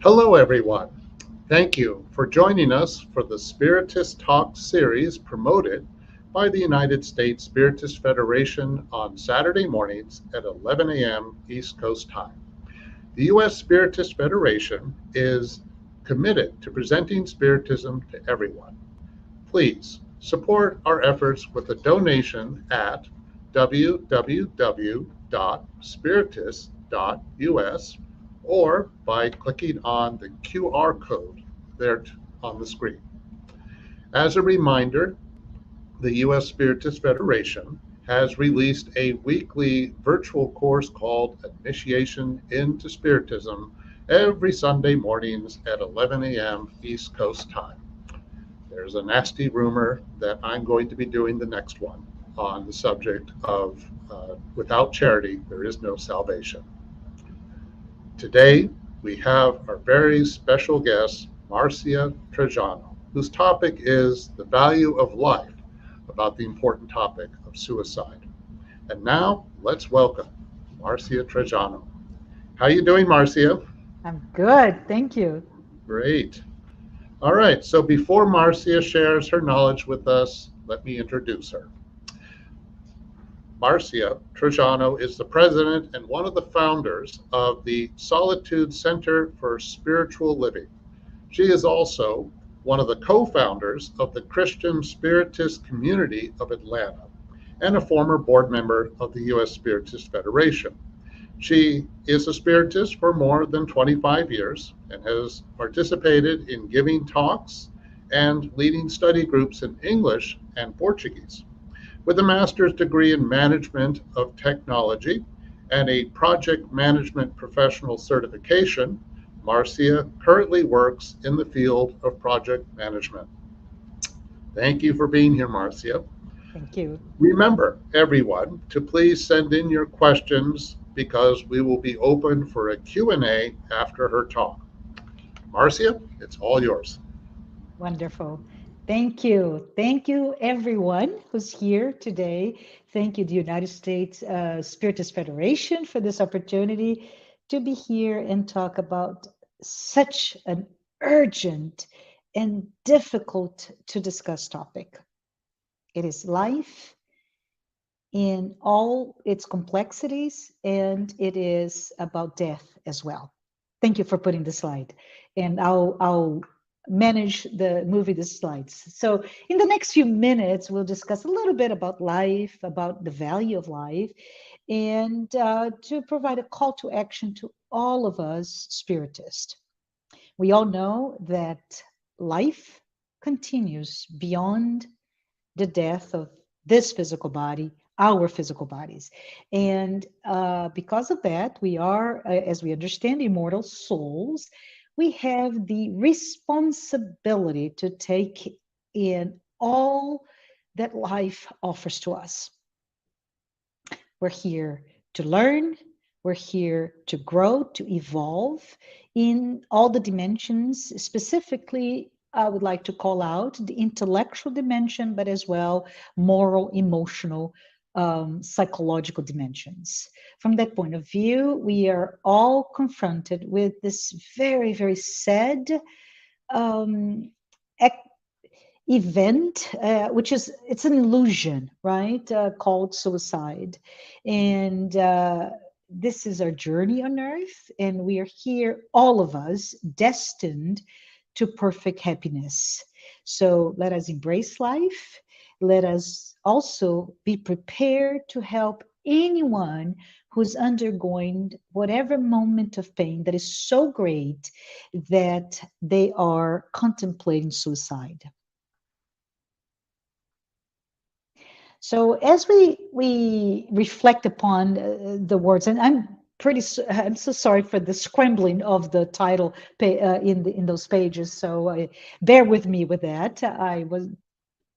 Hello, everyone. Thank you for joining us for the Spiritist Talk series promoted by the United States Spiritist Federation on Saturday mornings at 11 a.m. East Coast time. The U.S. Spiritist Federation is committed to presenting Spiritism to everyone. Please support our efforts with a donation at www.spiritist.us or by clicking on the QR code there on the screen. As a reminder, the U.S. Spiritist Federation has released a weekly virtual course called Initiation into Spiritism every Sunday mornings at 11 a.m. East Coast time. There's a nasty rumor that I'm going to be doing the next one on the subject of without charity, there is no salvation. Today, we have our very special guest, Marcia Trajano, whose topic is the value of life, about the important topic of suicide. And now, let's welcome Marcia Trajano. How you doing, Marcia? I'm good, thank you. Great. All right, so before Marcia shares her knowledge with us, let me introduce her. Marcia Trajano is the president and one of the founders of the Solitude Center for Spiritual Living. She is also one of the co-founders of the Christian Spiritist Community of Atlanta and a former board member of the U.S. Spiritist Federation. She is a Spiritist for more than 25 years and has participated in giving talks and leading study groups in English and Portuguese. With a master's degree in management of technology and a project management professional certification, Marcia currently works in the field of project management. Thank you for being here, Marcia. Thank you. Remember, everyone, to please send in your questions because we will be open for a Q&A after her talk. Marcia, it's all yours. Wonderful. Thank you. Thank you, everyone who's here today. Thank you, the United States Spiritist Federation, for this opportunity to be here and talk about such an urgent and difficult to discuss topic. It is life in all its complexities, and it is about death as well. Thank you for putting the slide, and I'll manage moving the slides. So in the next few minutes, we'll discuss a little bit about life, about the value of life, and to provide a call to action to all of us spiritists. We all know that life continues beyond the death of this physical body, our physical bodies. And because of that, we are, as we understand, immortal souls. We have the responsibility to take in all that life offers to us. We're here to learn, we're here to grow, to evolve in all the dimensions. Specifically, I would like to call out the intellectual dimension, but as well moral, emotional, psychological dimensions. From that point of view, we are all confronted with this very, very sad event, which is, it's an illusion, right? Called suicide. And this is our journey on earth, and we are here, all of us, destined to perfect happiness. So let us embrace life. Let us also be prepared to help anyone who's undergoing whatever moment of pain that is so great that they are contemplating suicide. So as we reflect upon the words, and I'm so sorry for the scrambling of the title in those pages. So bear with me with that. I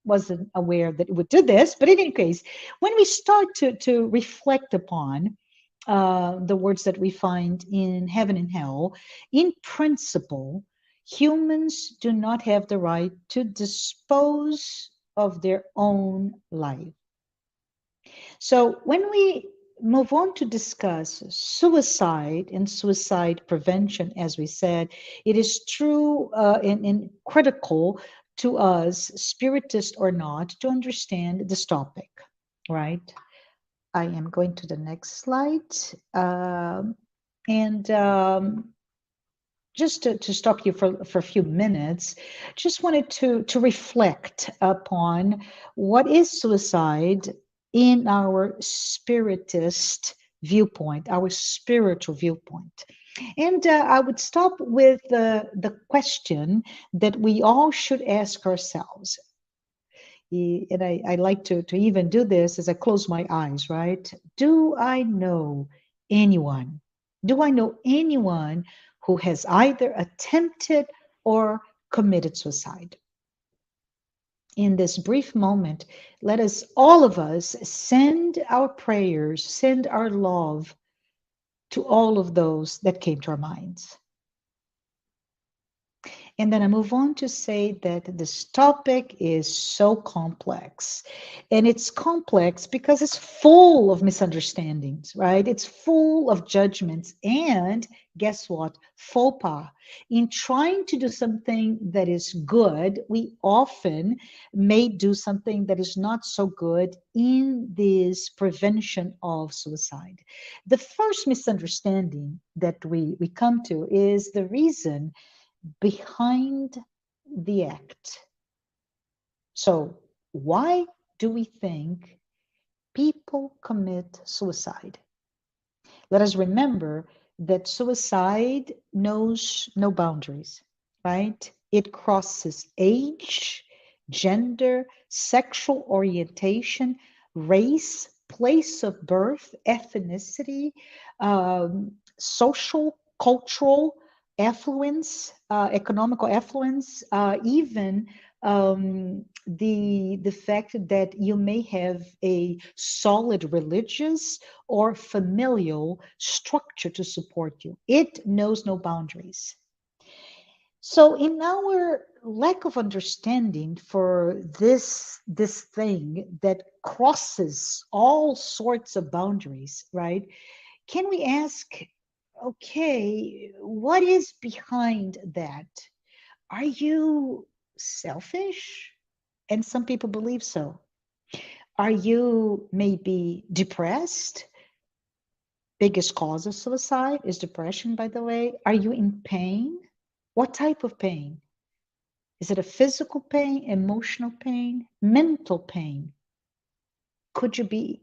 wasn't aware that it would do this, but in any case, when we start to reflect upon the words that we find in heaven and hell, in principle, humans do not have the right to dispose of their own life. So when we move on to discuss suicide and suicide prevention, as we said, it is true and critical to us, spiritist or not, to understand this topic, right? I am going to the next slide. And just to stop you for a few minutes, just wanted to reflect upon what is suicide in our spiritist viewpoint, our spiritual viewpoint. And I would stop with the question that we all should ask ourselves. And I like to even do this as I close my eyes, right? Do I know anyone? Do I know anyone who has either attempted or committed suicide? In this brief moment, let us, all of us, send our prayers, send our love to all of those that came to our minds. And then I move on to say that this topic is so complex. And it's complex because it's full of misunderstandings, right? It's full of judgments. And guess what? Faux pas. In trying to do something that is good, we often may do something that is not so good in this prevention of suicide. The first misunderstanding that we come to is the reason behind the act. So, why do we think people commit suicide? Let us remember that suicide knows no boundaries, right? It crosses age, gender, sexual orientation, race, place of birth, ethnicity, social, cultural affluence, economical affluence, even the fact that you may have a solid religious or familial structure to support you. It knows no boundaries. So in our lack of understanding for this thing that crosses all sorts of boundaries, right? Can we ask, okay, what is behind that? Are you selfish? And some people believe so. Are you maybe depressed? Biggest cause of suicide is depression, by the way. Are you in pain? What type of pain? Is it a physical pain, emotional pain, mental pain? Could you be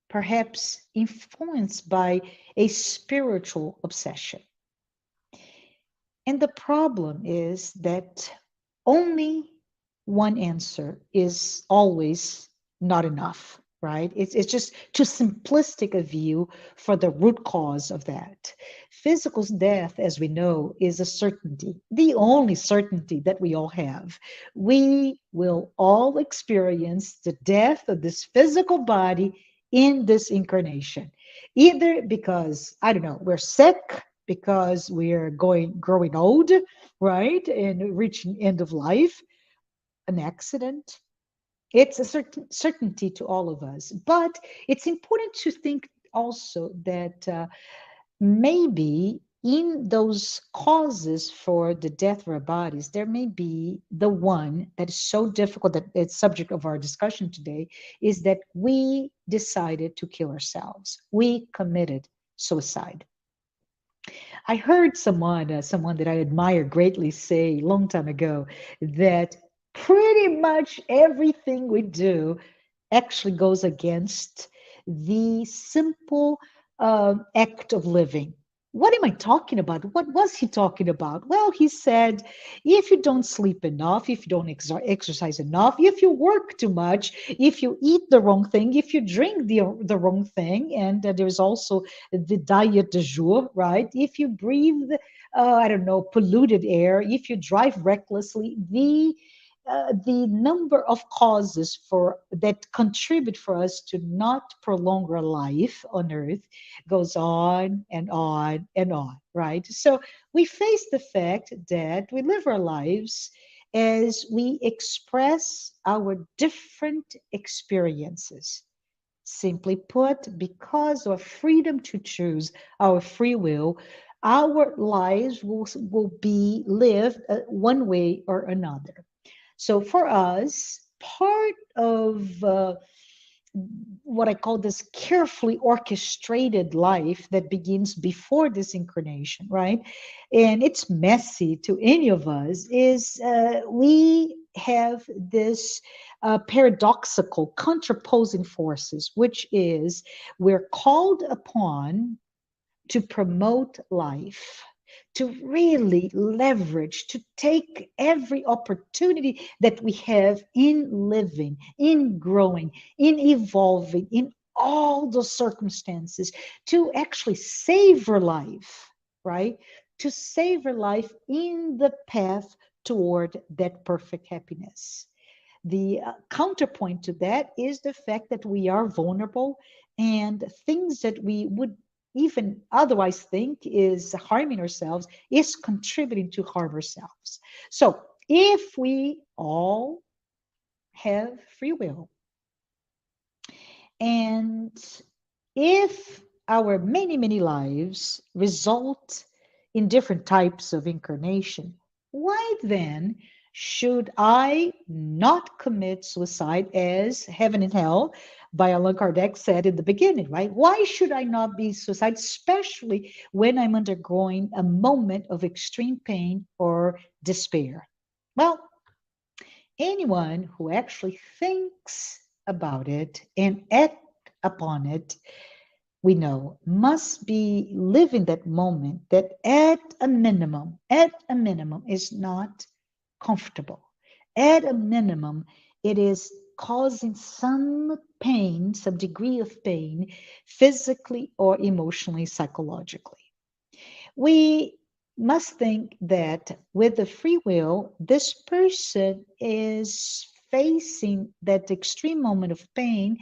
perhaps influenced by a spiritual obsession? And the problem is that only one answer is always not enough, right? It's just too simplistic a view for the root cause of that. Physical death, as we know, is a certainty, the only certainty that we all have. We will all experience the death of this physical body in this incarnation, either because, I don't know, we're sick, because we're growing old, right, and reaching end of life, an accident. It's a certainty to all of us. But it's important to think also that maybe in those causes for the death of our bodies, there may be the one that is so difficult that it's subject of our discussion today, is that we decided to kill ourselves. We committed suicide. I heard someone that I admire greatly say a long time ago that pretty much everything we do actually goes against the simple act of living. What am I talking about? What was he talking about? Well, he said, if you don't sleep enough, if you don't exercise enough, if you work too much, if you eat the wrong thing, if you drink the wrong thing, and there's also the diet du jour, right? If you breathe, I don't know, polluted air, if you drive recklessly, the number of causes for that contribute for us to not prolong our life on earth goes on and on and on, right? So we face the fact that we live our lives as we express our different experiences. Simply put, because of freedom to choose, our free will, our lives will be lived one way or another. So for us, part of what I call this carefully orchestrated life that begins before this incarnation, right? And it's messy to any of us, is we have this paradoxical contraposing forces, which is we're called upon to promote life, to really leverage, to take every opportunity that we have in living, in growing, in evolving, in all the circumstances, to actually savor life, right? To savor life in the path toward that perfect happiness. The counterpoint to that is the fact that we are vulnerable, and things that we would even otherwise think is harming ourselves is contributing to harm ourselves. So if we all have free will, and if our many, many lives result in different types of incarnation, why then should I not commit suicide, as Heaven and Hell by Allan Kardec said in the beginning, right? Why should I not be suicide, especially when I'm undergoing a moment of extreme pain or despair? Well, anyone who actually thinks about it and act upon it, we know, must be living that moment that at a minimum is not comfortable. At a minimum, it is causing some pain, some degree of pain, physically or emotionally, psychologically. We must think that with the free will, this person is facing that extreme moment of pain,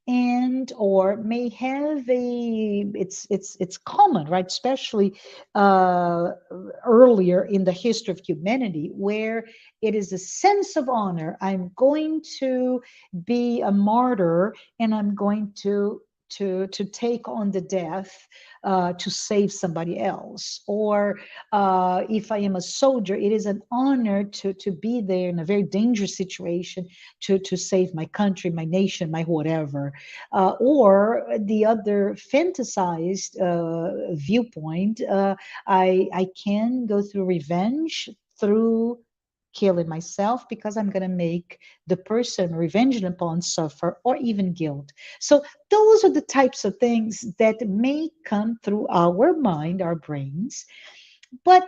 and or may have it's common, right, especially earlier in the history of humanity, where it is a sense of honor. I'm going to be a martyr, and I'm going to take on the death to save somebody else. Or if I am a soldier, it is an honor to be there in a very dangerous situation to save my country, my nation, my whatever. Or the other fantasized viewpoint, I can go through revenge through killing myself, because I'm going to make the person revenged upon suffer, or even guilt. So those are the types of things that may come through our mind, our brains, but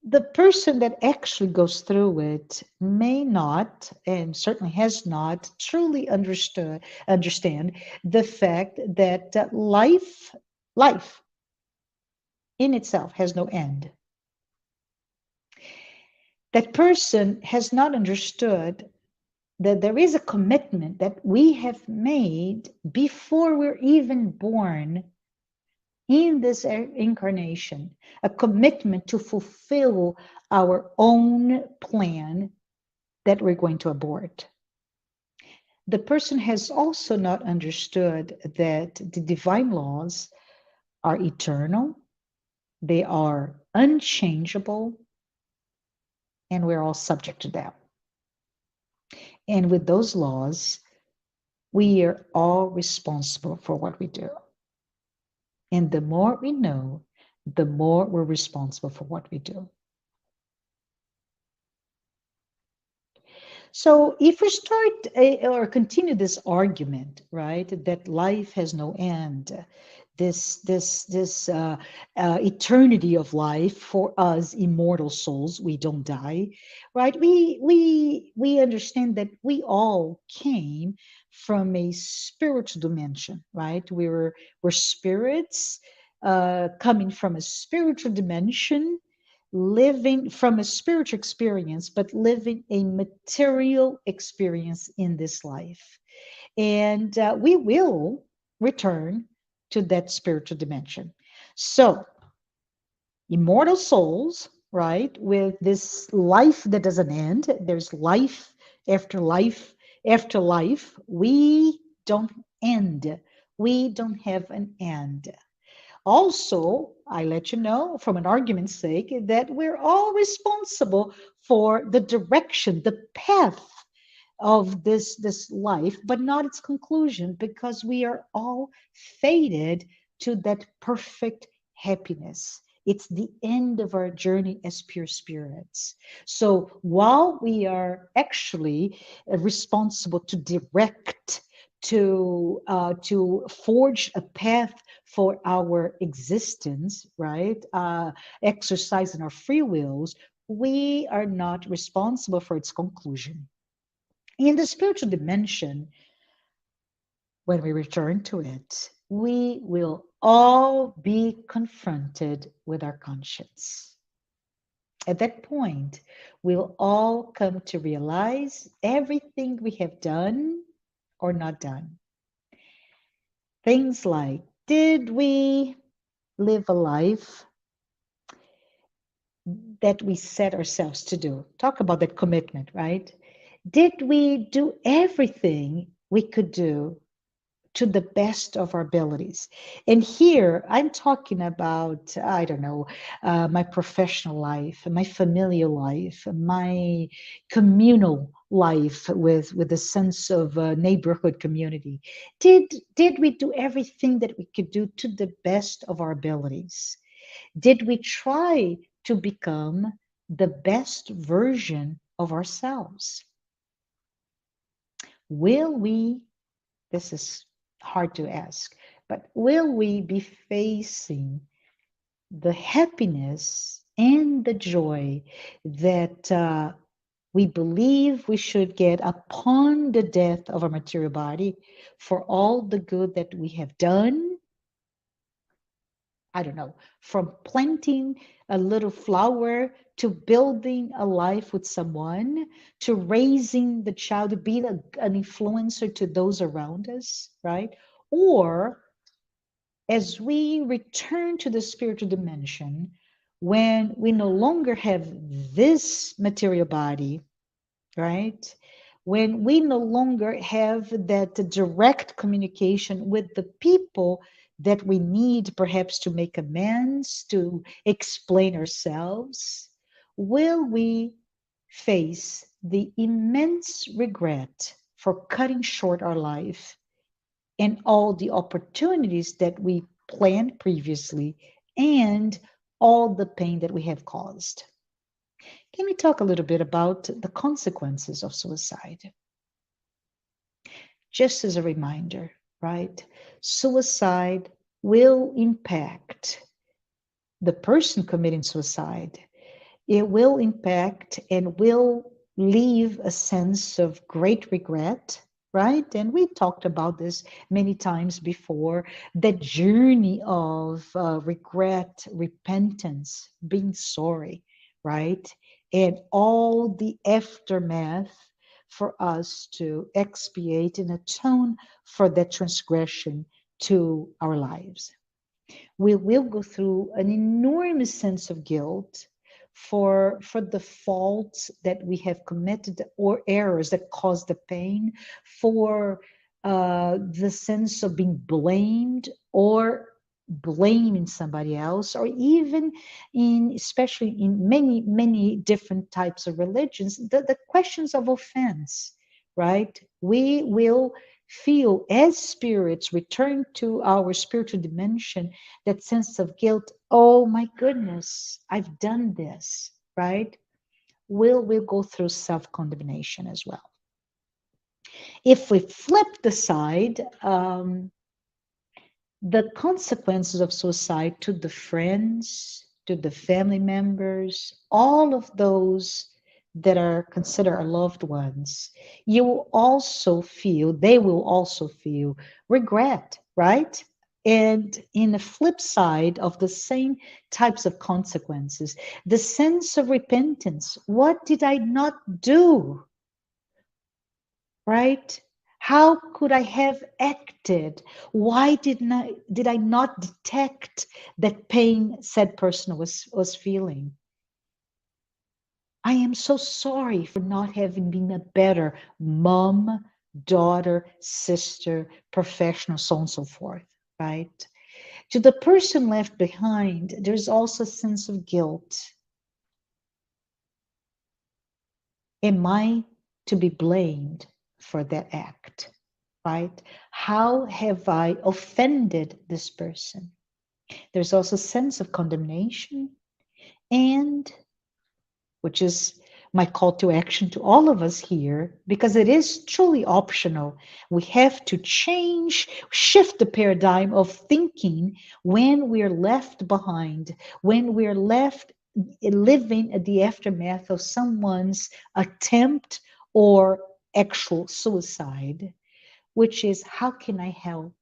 the person that actually goes through it may not, and certainly has not, truly understand the fact that life in itself has no end. That person has not understood that there is a commitment that we have made before we're even born in this incarnation, a commitment to fulfill our own plan that we're going to abort. The person has also not understood that the divine laws are eternal, they are unchangeable, and we're all subject to them. And with those laws, we are all responsible for what we do. And the more we know, the more we're responsible for what we do. So if we start or continue this argument, right, that life has no end, this eternity of life for us immortal souls, we don't die, right? We understand that we all came from a spiritual dimension, right? We're spirits coming from a spiritual dimension, living from a spiritual experience, but living a material experience in this life. And we will return to that spiritual dimension. So, immortal souls, right, with this life that doesn't end, there's life after life after life. We don't end. We don't have an end. Also, I let you know, from an argument's sake, that we're all responsible for the direction, the path of this life, but not its conclusion, because we are all fated to that perfect happiness. It's the end of our journey as pure spirits. So while we are actually responsible to direct, to forge a path for our existence, right? Exercising our free wills, we are not responsible for its conclusion. In the spiritual dimension, when we return to it, we will all be confronted with our conscience. At that point, we'll all come to realize everything we have done or not done. Things like, did we live a life that we set ourselves to do? Talk about that commitment, right? Did we do everything we could do to the best of our abilities? And here I'm talking about, I don't know, my professional life, my familial life, my communal life with a sense of neighborhood community. Did we do everything that we could do to the best of our abilities? Did we try to become the best version of ourselves? Will we, this is hard to ask, but will we be facing the happiness and the joy that we believe we should get upon the death of our material body for all the good that we have done? I don't know, from planting a little flower to building a life with someone, to raising the child, to be an influencer to those around us, right? Or as we return to the spiritual dimension, when we no longer have this material body, right? When we no longer have that direct communication with the people that we need perhaps to make amends, to explain ourselves, will we face the immense regret for cutting short our life and all the opportunities that we planned previously and all the pain that we have caused? Can we talk a little bit about the consequences of suicide? Just as a reminder, right? Suicide will impact the person committing suicide. It will impact and will leave a sense of great regret, right? And we talked about this many times before, the journey of regret, repentance, being sorry, right? And all the aftermath for us to expiate and atone for that transgression to our lives. We will go through an enormous sense of guilt for the faults that we have committed or errors that cause the pain, for the sense of being blamed or blaming somebody else, or even especially in many different types of religions, the questions of offense, right? We will feel, as spirits return to our spiritual dimension, that sense of guilt. Oh my goodness, I've done this, right? We'll go through self-condemnation as well. If we flip the side, the consequences of suicide to the friends, to the family members, all of those that are considered our loved ones, they will also feel regret, right? And in the flip side of the same types of consequences, the sense of repentance. What did I not do? Right? How could I have acted? Why did I not detect that pain said person was feeling? I am so sorry for not having been a better mom, daughter, sister, professional, so on and so forth, right? To the person left behind, there's also a sense of guilt. Am I to be blamed for that act, right? How have I offended this person? There's also a sense of condemnation, and which is my call to action to all of us here, because it is truly optional. We have to shift the paradigm of thinking when we're left behind, when we're left living at the aftermath of someone's attempt or actual suicide, which is, how can I help?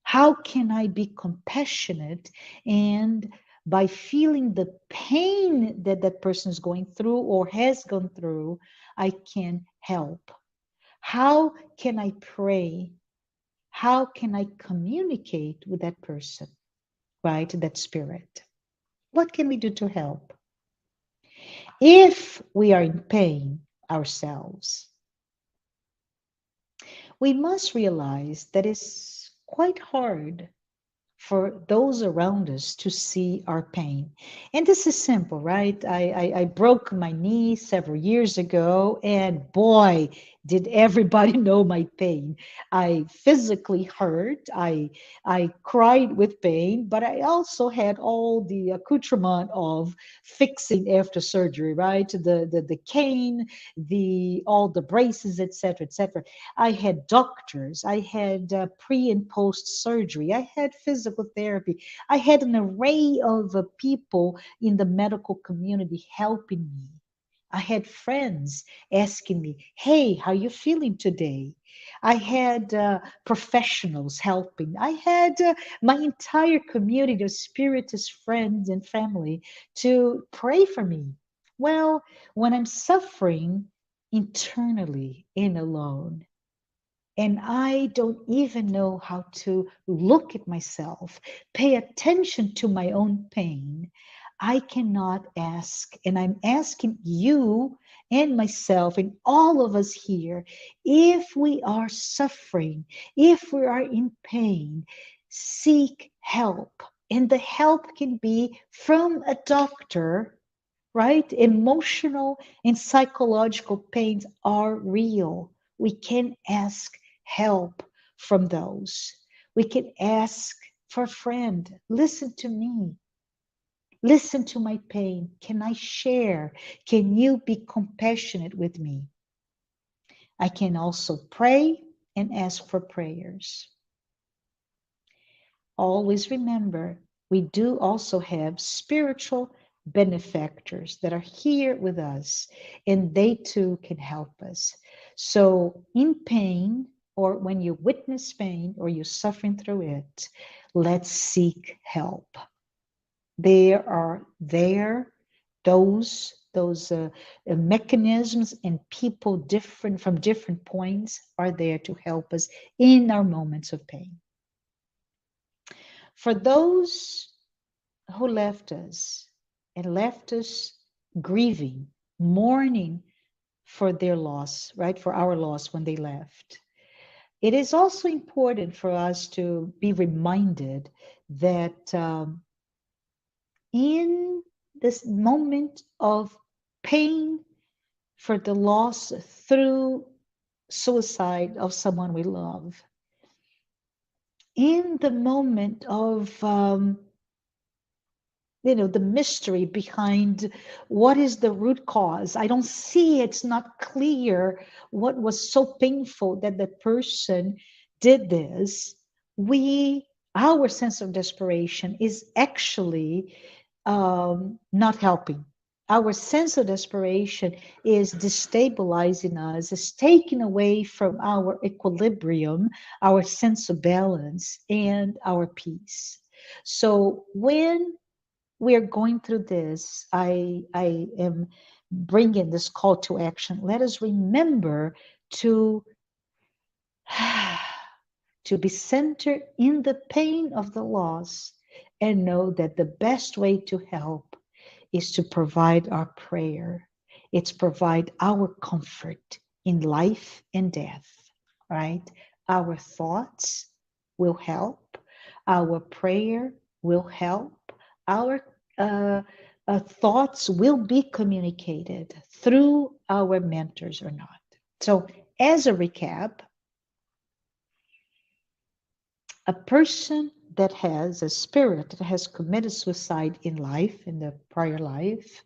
How can I be compassionate? And by feeling the pain that that person is going through or has gone through, I can help. How can I pray? How can I communicate with that person, right? That spirit. What can we do to help? If we are in pain ourselves, we must realize that it's quite hard for those around us to see our pain. And this is simple, right? I broke my knee several years ago, and boy, did everybody know my pain. I physically hurt. I cried with pain, but I also had all the accoutrement of fixing after surgery, right? The cane, all the braces, etc., etc. I had doctors. I had pre and post surgery. I had physical therapy. I had an array of people in the medical community helping me. I had friends asking me, hey, how you feeling today? I had professionals helping. I had my entire community of spiritist friends and family to pray for me. Well, when I'm suffering internally and alone, and I don't even know how to look at myself, pay attention to my own pain, I cannot ask, and I'm asking you and myself and all of us here, if we are suffering, if we are in pain, seek help. And the help can be from a doctor, right? Emotional and psychological pains are real. We can ask help from those. We can ask for a friend. Listen to me. Listen to my pain. Can I share? Can you be compassionate with me? I can also pray and ask for prayers. Always remember, we do also have spiritual benefactors that are here with us, and they too can help us. So in pain, or when you witness pain or you're suffering through it, let's seek help. There are those mechanisms and people different from different points are there to help us in our moments of pain. For those who left us and left us grieving, mourning for their loss, right? For our loss when they left. It is also important for us to be reminded that in this moment of pain for the loss through suicide of someone we love, in the moment of the mystery behind what is the root cause. I don't see, it's not clear what was so painful that the person did this. Our sense of desperation is actually not helping. Our sense of desperation is destabilizing us, is taking away from our equilibrium, our sense of balance, and our peace. So when we are going through this, I am bringing this call to action. Let us remember to be centered in the pain of the loss and know that the best way to help is to provide our prayer. It's provide our comfort in life and death, right? Our thoughts will help. Our prayer will help. Our thoughts will be communicated through our mentors or not. So, as a recap, a person that has a spirit that has committed suicide in life, in the prior life,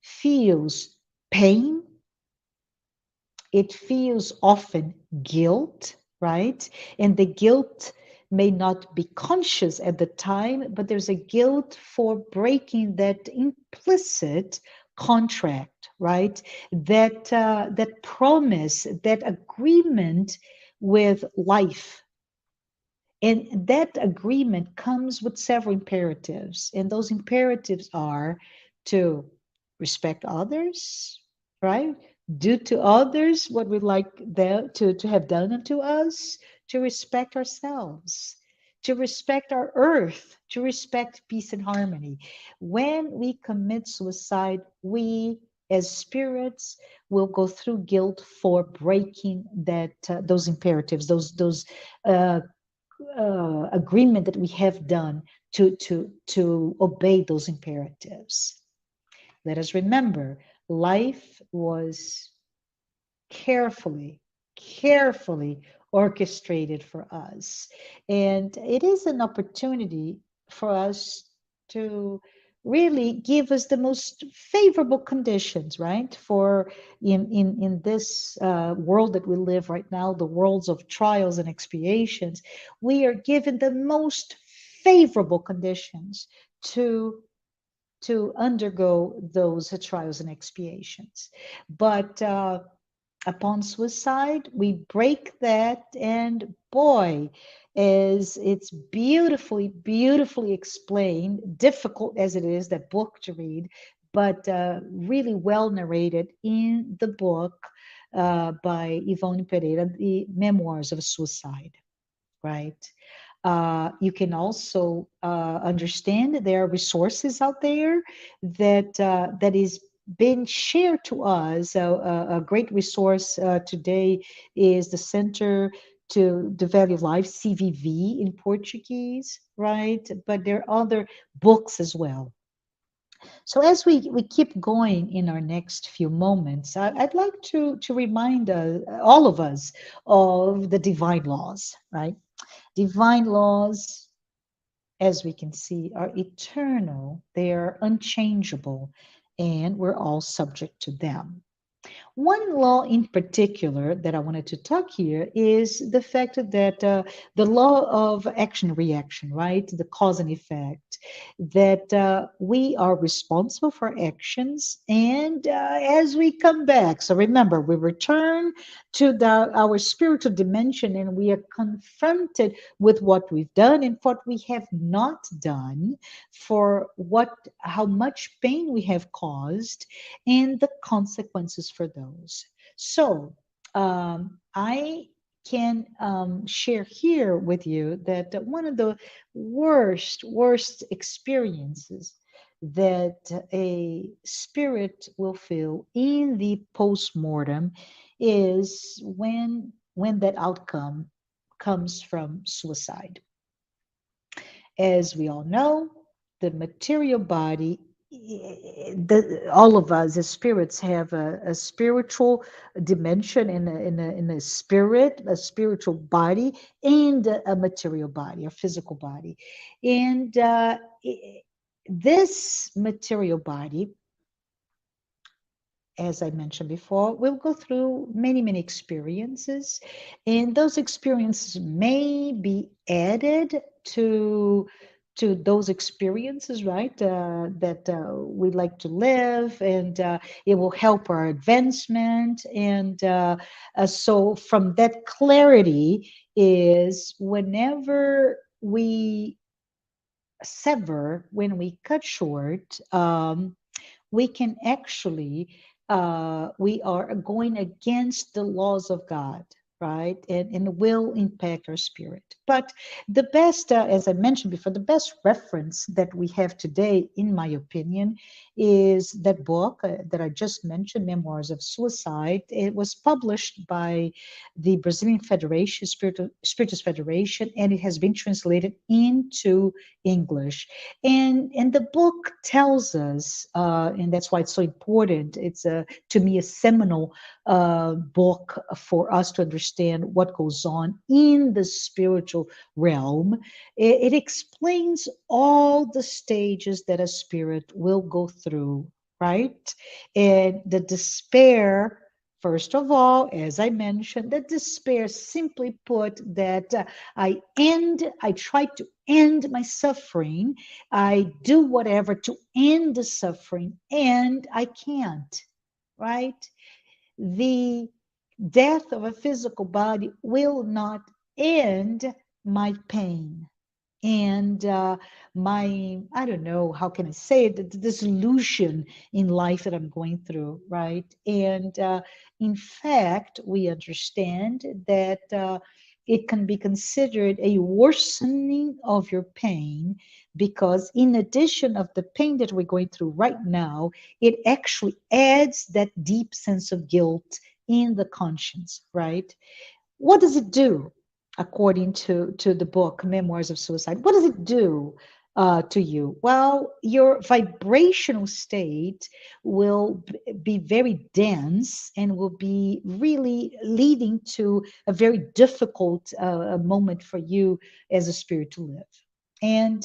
feels pain. It feels often guilt, right? And the guilt may not be conscious at the time, but there's a guilt for breaking that implicit contract, right? That promise, that agreement with life. And that agreement comes with several imperatives. And those imperatives are to respect others, right? Do to others what we'd like them to have done unto us, to respect ourselves, to respect our earth, to respect peace and harmony. When we commit suicide, we as spirits will go through guilt for breaking that those imperatives, those agreement that we have done to obey those imperatives. Let us remember, life was carefully orchestrated for us. And it is an opportunity for us to really give us the most favorable conditions, right? For in this world that we live right now, the worlds of trials and expiations, we are given the most favorable conditions to undergo those trials and expiations. But upon suicide, we break that, and boy, is it's beautifully explained, difficult as it is, that book to read, but really well narrated in the book by Ivone Pereira, The Memoirs of Suicide, right? You can also understand that there are resources out there that is been shared to us. A great resource today is the Center to the Value of Life, CVV in Portuguese, right? But there are other books as well. So as we keep going in our next few moments, I'd like to remind all of us of the divine laws, right? Divine laws, as we can see, are eternal, they are unchangeable, and we're all subject to them. One law in particular that I wanted to talk here is the fact that the law of action reaction, right? The cause and effect, that we are responsible for actions. And as we come back, so remember, we return to our spiritual dimension and we are confronted with what we've done and what we have not done, for how much pain we have caused, and the consequences for those. So I can share here with you that one of the worst experiences that a spirit will feel in the postmortem is when that outcome comes from suicide. As we all know, the material body, all of us as spirits have a spiritual dimension in a spirit, a spiritual body, and a material body, a physical body. And this material body, as I mentioned before, will go through many experiences, and those experiences may be added to those experiences, right? That we like to live, and it will help our advancement. And so, from that clarity, is whenever we sever, when we cut short, we can actually we are going against the laws of God, right? And will impact our spirit. But the best, as I mentioned before, the best reference that we have today, in my opinion, is that book that I just mentioned, Memoirs of Suicide. It was published by the Brazilian Federation, Spiritist Federation, and it has been translated into English. And the book tells us, and that's why it's so important. It's to me a seminal book for us to understand what goes on in the spiritual realm. It explains all the stages that a spirit will go through, right? And the despair. First of all, as I mentioned, the despair, simply put, that I try to end my suffering. I do whatever to end the suffering, and I can't, right? The death of a physical body will not end my pain and I don't know, how can I say it, the disillusion in life that I'm going through, right? And in fact, we understand that it can be considered a worsening of your pain, because in addition of the pain that we're going through right now, it actually adds that deep sense of guilt in the conscience, right? What does it do, according to the book Memoirs of Suicide? What does it do to you? Well, your vibrational state will be very dense and will be really leading to a very difficult moment for you as a spirit to live. And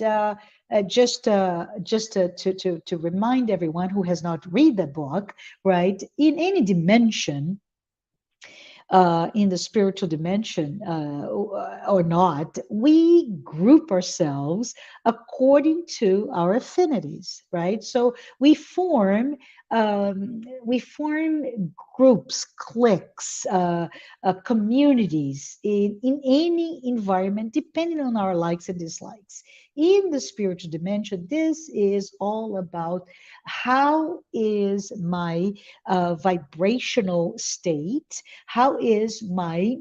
just to remind everyone who has not read the book, right? In any dimension, in the spiritual dimension or not, we group ourselves according to our affinities, right? So we form groups, cliques, communities in any environment, depending on our likes and dislikes. In the spiritual dimension, this is all about how is my vibrational state, how is my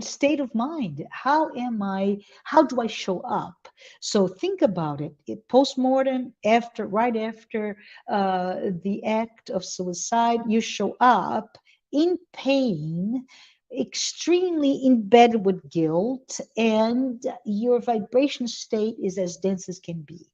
state of mind, how do I show up? So think about it. Post-mortem, right after the act of suicide, you show up in pain, extremely embedded with guilt, and your vibration state is as dense as can be.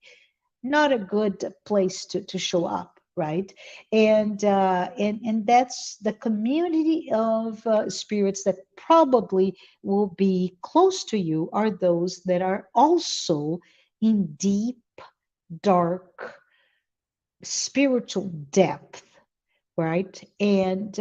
Not a good place to show up, right? And that's the community of spirits that probably will be close to you, are those that are also in deep, dark spiritual depth, right? And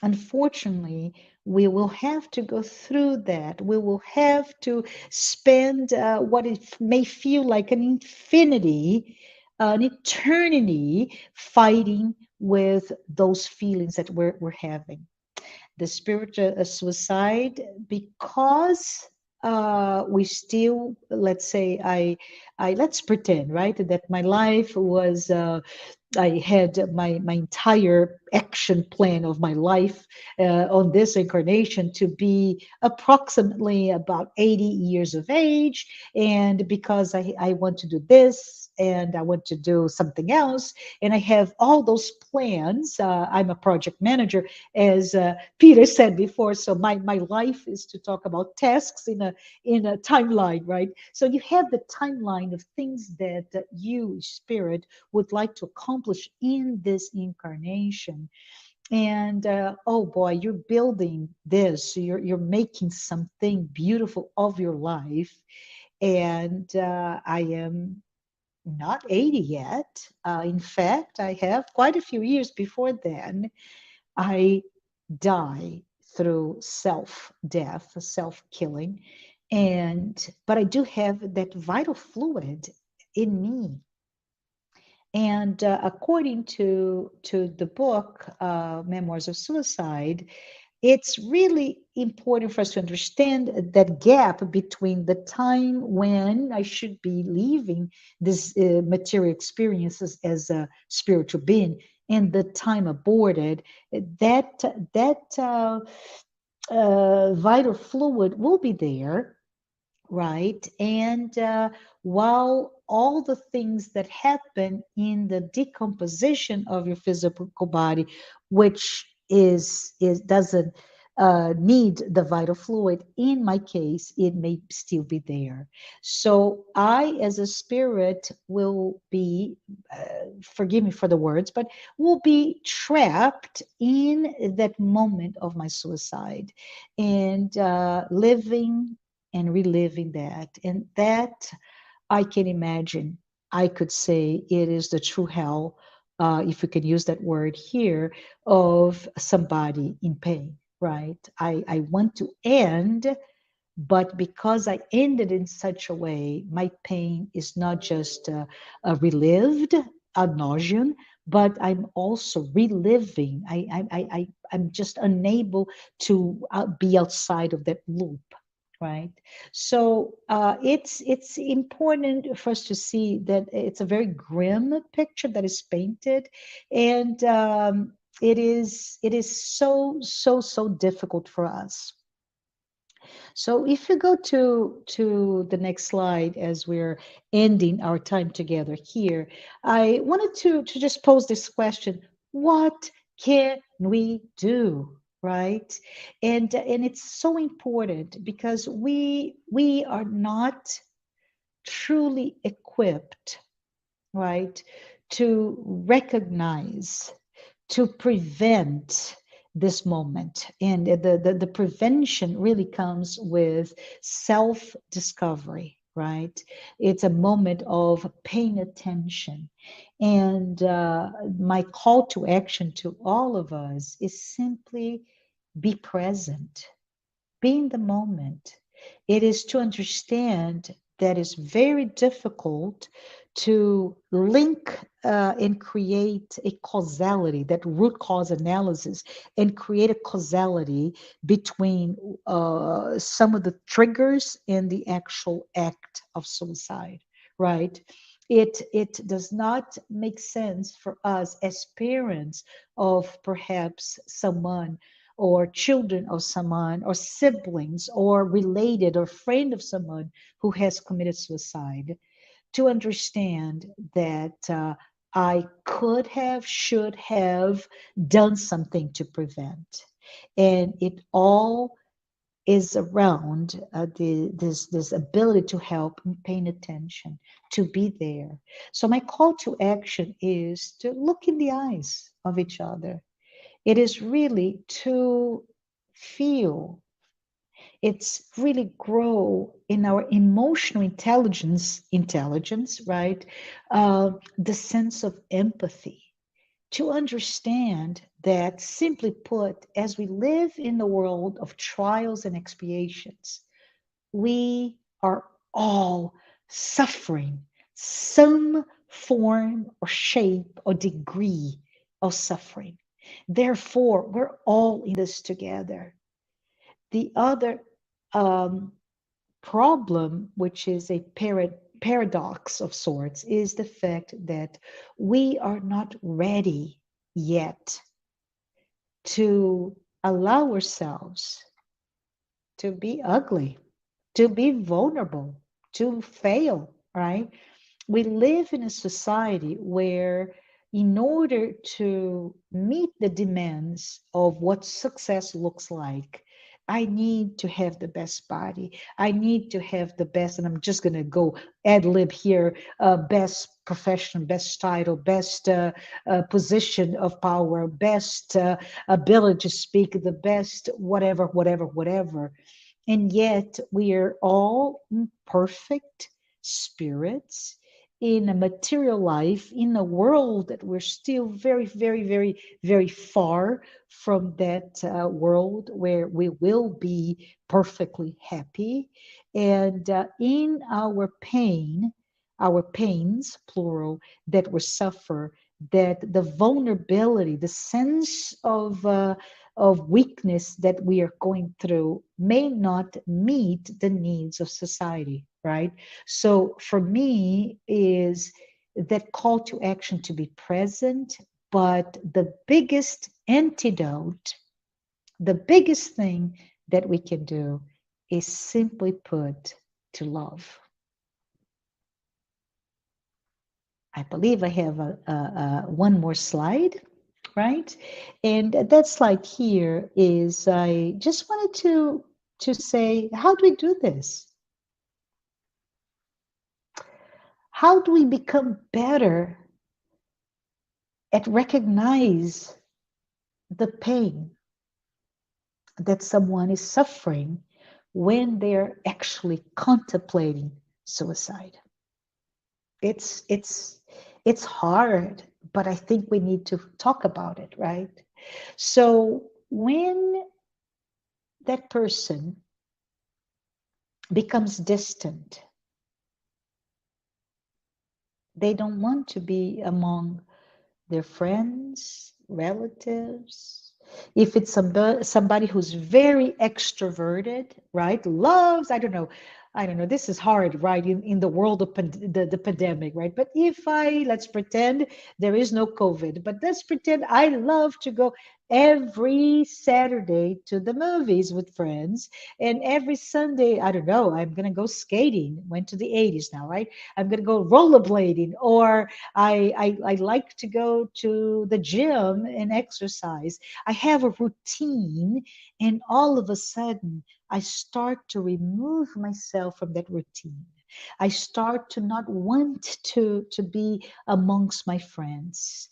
unfortunately, we will have to go through that. We will have to spend what it may feel like an infinity, an eternity, fighting with those feelings that we're having. The spiritual suicide, because we still, let's say, let's pretend, right, that my life was I had my entire action plan of my life on this incarnation to be approximately about 80 years of age. And because I want to do this and I want to do something else, and I have all those plans, I'm a project manager, as Peter said before. So my life is to talk about tasks in a timeline, right? So you have the timeline of things that you, spirit, would like to accomplish in this incarnation. And oh boy, you're building this, you're making something beautiful of your life. And I am not 80 yet. In fact, I have quite a few years before then. I die through self-death, self-killing. But I do have that vital fluid in me. And according to the book, Memoirs of Suicide, it's really important for us to understand that gap between the time when I should be leaving this material experiences as a spiritual being and the time aborted. That vital fluid will be there, right? And while all the things that happen in the decomposition of your physical body, which is doesn't need the vital fluid, in my case, it may still be there. So I, as a spirit, will be, forgive me for the words, but will be trapped in that moment of my suicide and living and reliving that. And that I can imagine, I could say it is the true hell, if we can use that word here, of somebody in pain, right? I want to end, but because I ended in such a way, my pain is not just relived ad nauseum, but I'm also reliving. I'm just unable to be outside of that loop, right? So it's important for us to see that it's a very grim picture that is painted, and it is so difficult for us. So if you go to the next slide, as we're ending our time together here, I wanted to just pose this question: what can we do? Right? And it's so important because we are not truly equipped, right, to recognize, to prevent this moment. And the prevention really comes with self-discovery, right? It's a moment of paying attention. And my call to action to all of us is simply be present, be in the moment. It is to understand that it's very difficult to link and create a causality, that root cause analysis, and create a causality between some of the triggers and the actual act of suicide, right? It does not make sense for us as parents of perhaps someone, or children of someone, or siblings, or related or friend of someone who has committed suicide, to understand that I could have, should have done something to prevent. And it all is around this ability to help, paying attention, to be there. So my call to action is to look in the eyes of each other. It is really to feel, it's really grow in our emotional intelligence, right? The sense of empathy, to understand that, simply put, as we live in the world of trials and expiations, we are all suffering some form or shape or degree of suffering. Therefore, we're all in this together. The other um, problem, which is a paradox of sorts, is the fact that we are not ready yet to allow ourselves to be ugly, to be vulnerable, to fail, right? We live in a society where, in order to meet the demands of what success looks like, I need to have the best body. I need to have the best, and I'm just going to go ad lib here, best profession, best title, best position of power, best ability to speak, the best whatever. And yet we are all imperfect spirits in a material life, in a world that we're still very far from that world where we will be perfectly happy. And in our pain, our pains, plural, that we suffer, that the vulnerability, the sense of weakness that we are going through may not meet the needs of society, right? So for me is that call to action to be present, but the biggest antidote, the biggest thing that we can do is simply put to love. I believe I have one more slide, right? And that slide here is, I just wanted to say, how do we do this? How do we become better at recognize the pain that someone is suffering when they're actually contemplating suicide? It's hard, but I think we need to talk about it, right? So when that person becomes distant, they don't want to be among their friends, relatives. If it's somebody who's very extroverted, right? Loves, I don't know, this is hard, right? In the world of the pandemic, right? But if let's pretend there is no COVID, but let's pretend I love to go every Saturday to the movies with friends, and every Sunday, I don't know, I'm going to go skating, went to the 80s now, right? I'm going to go rollerblading, or I like to go to the gym and exercise. I have a routine, and all of a sudden, I start to remove myself from that routine. I start to not want to be amongst my friends.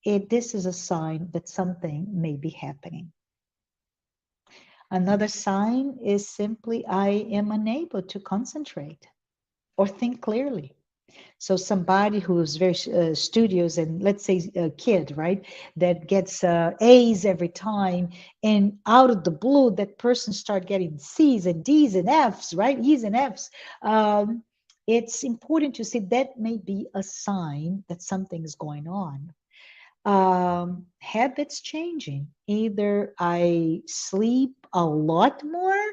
This is a sign that something may be happening. Another sign is simply I am unable to concentrate or think clearly. So somebody who's very studious, and let's say a kid, right, that gets A's every time, and out of the blue, that person start getting C's and D's and F's, right, E's and F's. It's important to see that may be a sign that something is going on. Habits changing. Either I sleep a lot more,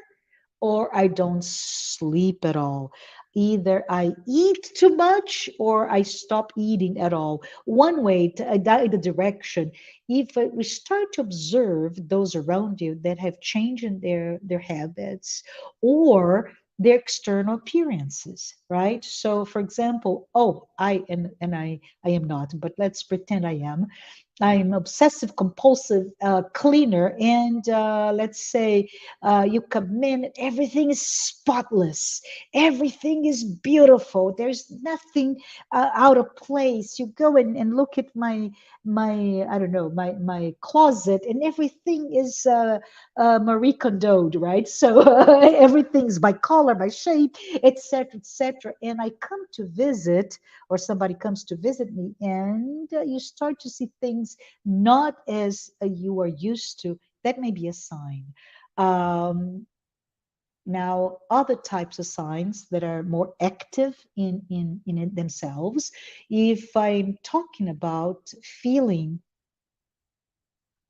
or I don't sleep at all. Either I eat too much, or I stop eating at all. One way to that the direction. If we start to observe those around you that have changed in their habits or their external appearances, right? So, for example, I am not, but let's pretend I am. I'm obsessive compulsive cleaner, and let's say you come in, everything is spotless, everything is beautiful, there's nothing out of place. You go in and look at my I don't know, my closet, and everything is Marie Kondoed, right? So everything's by color, by shape, etc., etc. And I come to visit, or somebody comes to visit me, and you start to see things not as you are used to. That may be a sign. Now, other types of signs that are more active in themselves, if I'm talking about feeling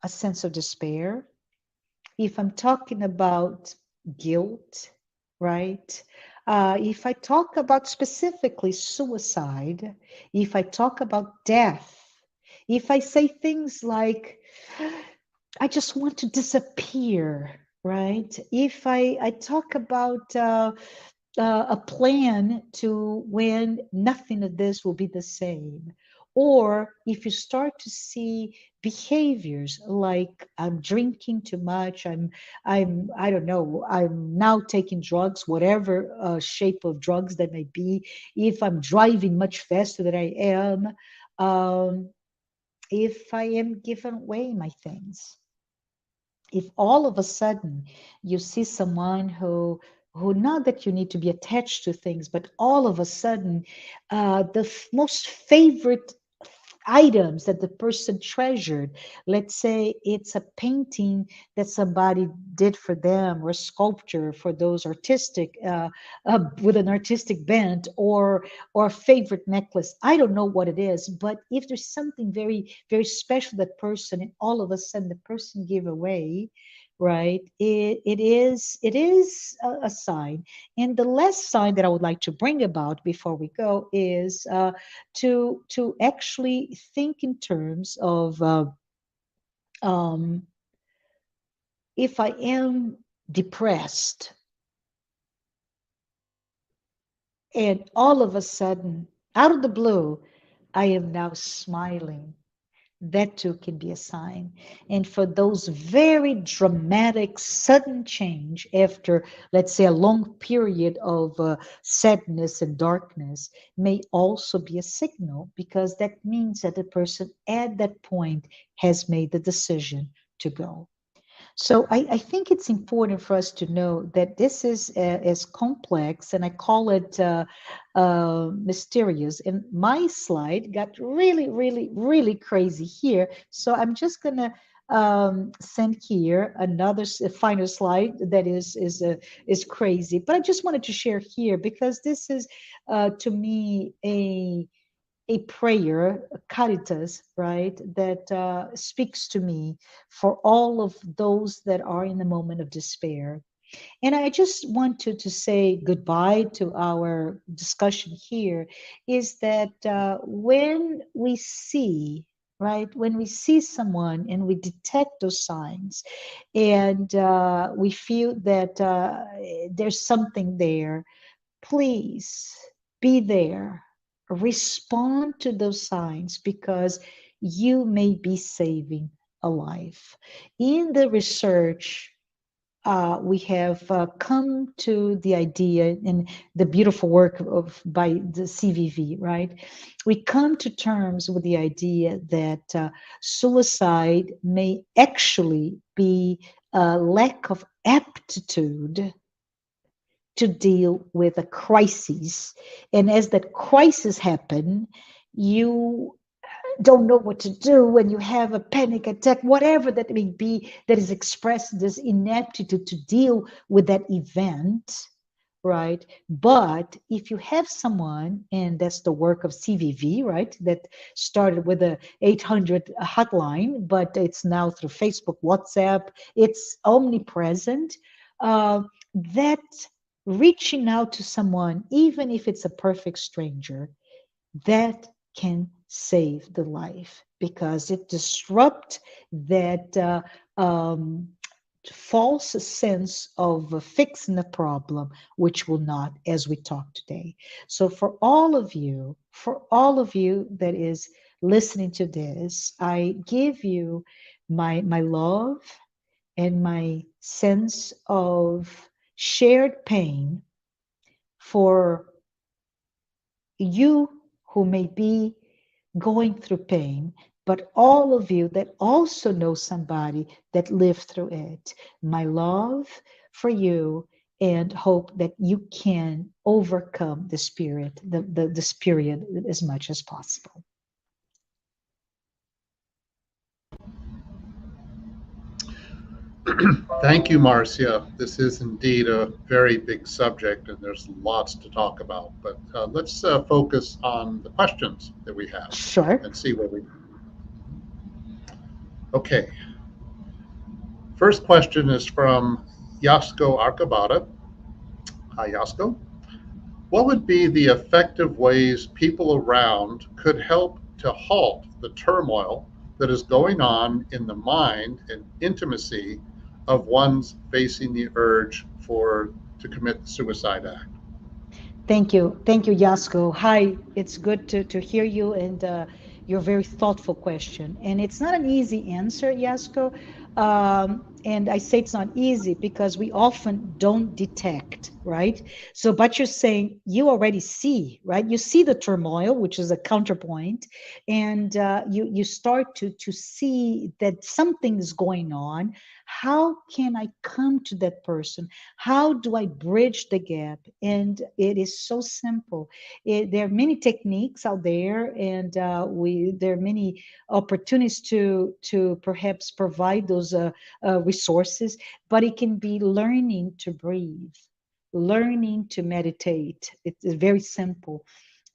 a sense of despair, if I'm talking about guilt, right? If I talk about specifically suicide, if I talk about death, if I say things like, I just want to disappear, right? If I talk about a plan to when nothing of this will be the same, or if you start to see behaviors like I'm drinking too much, I don't know, I'm now taking drugs, whatever shape of drugs that may be, if I'm driving much faster than I am, if I am giving away my things, if all of a sudden you see someone who not that you need to be attached to things, but all of a sudden the most favorite items that the person treasured, let's say it's a painting that somebody did for them, or sculpture for those artistic with an artistic bent, or a favorite necklace, I don't know what it is, but if there's something very very special that person, and all of a sudden the person give away, right, it is a sign. And the last sign that I would like to bring about before we go is to actually think in terms of um, if I am depressed. And all of a sudden, out of the blue, I am now smiling. That too can be a sign. And for those very dramatic, sudden change after, let's say, a long period of sadness and darkness may also be a signal, because that means that the person at that point has made the decision to go. So I think it's important for us to know that this is as complex, and I call it mysterious. And my slide got really, really, really crazy here. So I'm just going to send here another final slide that is crazy. But I just wanted to share here because this is, to me, a prayer, a caritas, right, that speaks to me for all of those that are in the moment of despair. And I just want to say goodbye to our discussion here, is that when we see, right, when we see someone and we detect those signs, and we feel that there's something there, please be there, respond to those signs, because you may be saving a life. In the research, we have come to the idea, and the beautiful work of by the CVV, right? We come to terms with the idea that suicide may actually be a lack of aptitude to deal with a crisis. And as that crisis happen, you don't know what to do when you have a panic attack, whatever that may be, that is expressed this ineptitude to deal with that event, right? But if you have someone, and that's the work of CVV, right, that started with a 800 hotline, but it's now through Facebook, WhatsApp, it's omnipresent, that reaching out to someone, even if it's a perfect stranger, that can save the life, because it disrupts that false sense of fixing the problem, which will not, as we talk today. So for all of you that is listening to this, I give you my love and my sense of shared pain for you who may be going through pain, but all of you that also know somebody that lived through it. My love for you, and hope that you can overcome the spirit, this period, as much as possible. Thank you, Marcia. This is indeed a very big subject, and there's lots to talk about. But let's focus on the questions that we have. Sure. And see where we. Okay. First question is from Yasko Arcabata. Hi, Yasko. What would be the effective ways people around could help to halt the turmoil that is going on in the mind and intimacy of one's facing the urge to commit the suicide act? Thank you, Yasko. Hi, it's good to hear you, and your very thoughtful question. And it's not an easy answer, Yasko. And I say it's not easy because we often don't detect, right? So, but you're saying you already see, right? You see the turmoil, which is a counterpoint, and you start to see that something is going on. How can I come to that person? How do I bridge the gap? And it is so simple. There are many techniques out there, and there are many opportunities to perhaps provide those resources, but it can be learning to breathe, learning to meditate. It's very simple.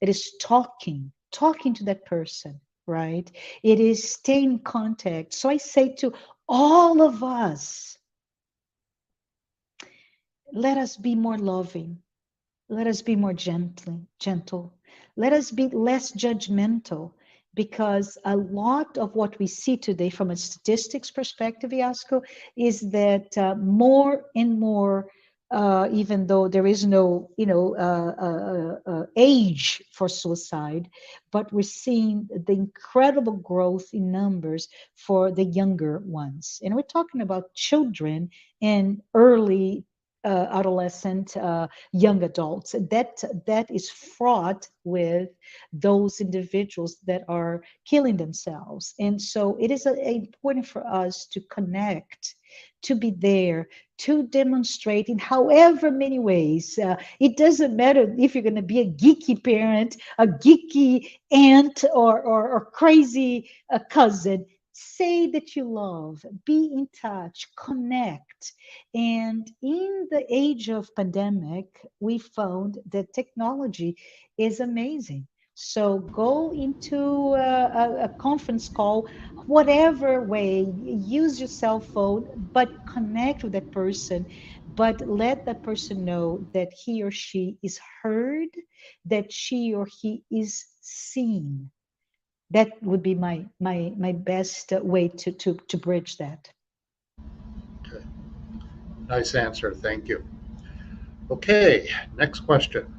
It is talking to that person, right? It is staying in contact. So I say to all of us, let us be more loving. Let us be more gentle. Let us be less judgmental. because a lot of what we see today from a statistics perspective, Iasko, is that more and more, even though there is no, age for suicide, but we're seeing the incredible growth in numbers for the younger ones. And we're talking about children and early adolescent, young adults. That is fraught with those individuals that are killing themselves. And so it is important for us to connect, to be there, to demonstrate in however many ways. It doesn't matter if you're going to be a geeky parent, a geeky aunt, or crazy cousin. Say that you love, be in touch, connect. And in the age of pandemic, we found that technology is amazing. So go into a conference call, whatever way, use your cell phone, but connect with that person, but let that person know that he or she is heard, that she or he is seen. That would be my best way to bridge that. Okay. Nice answer. Thank you. Okay, next question.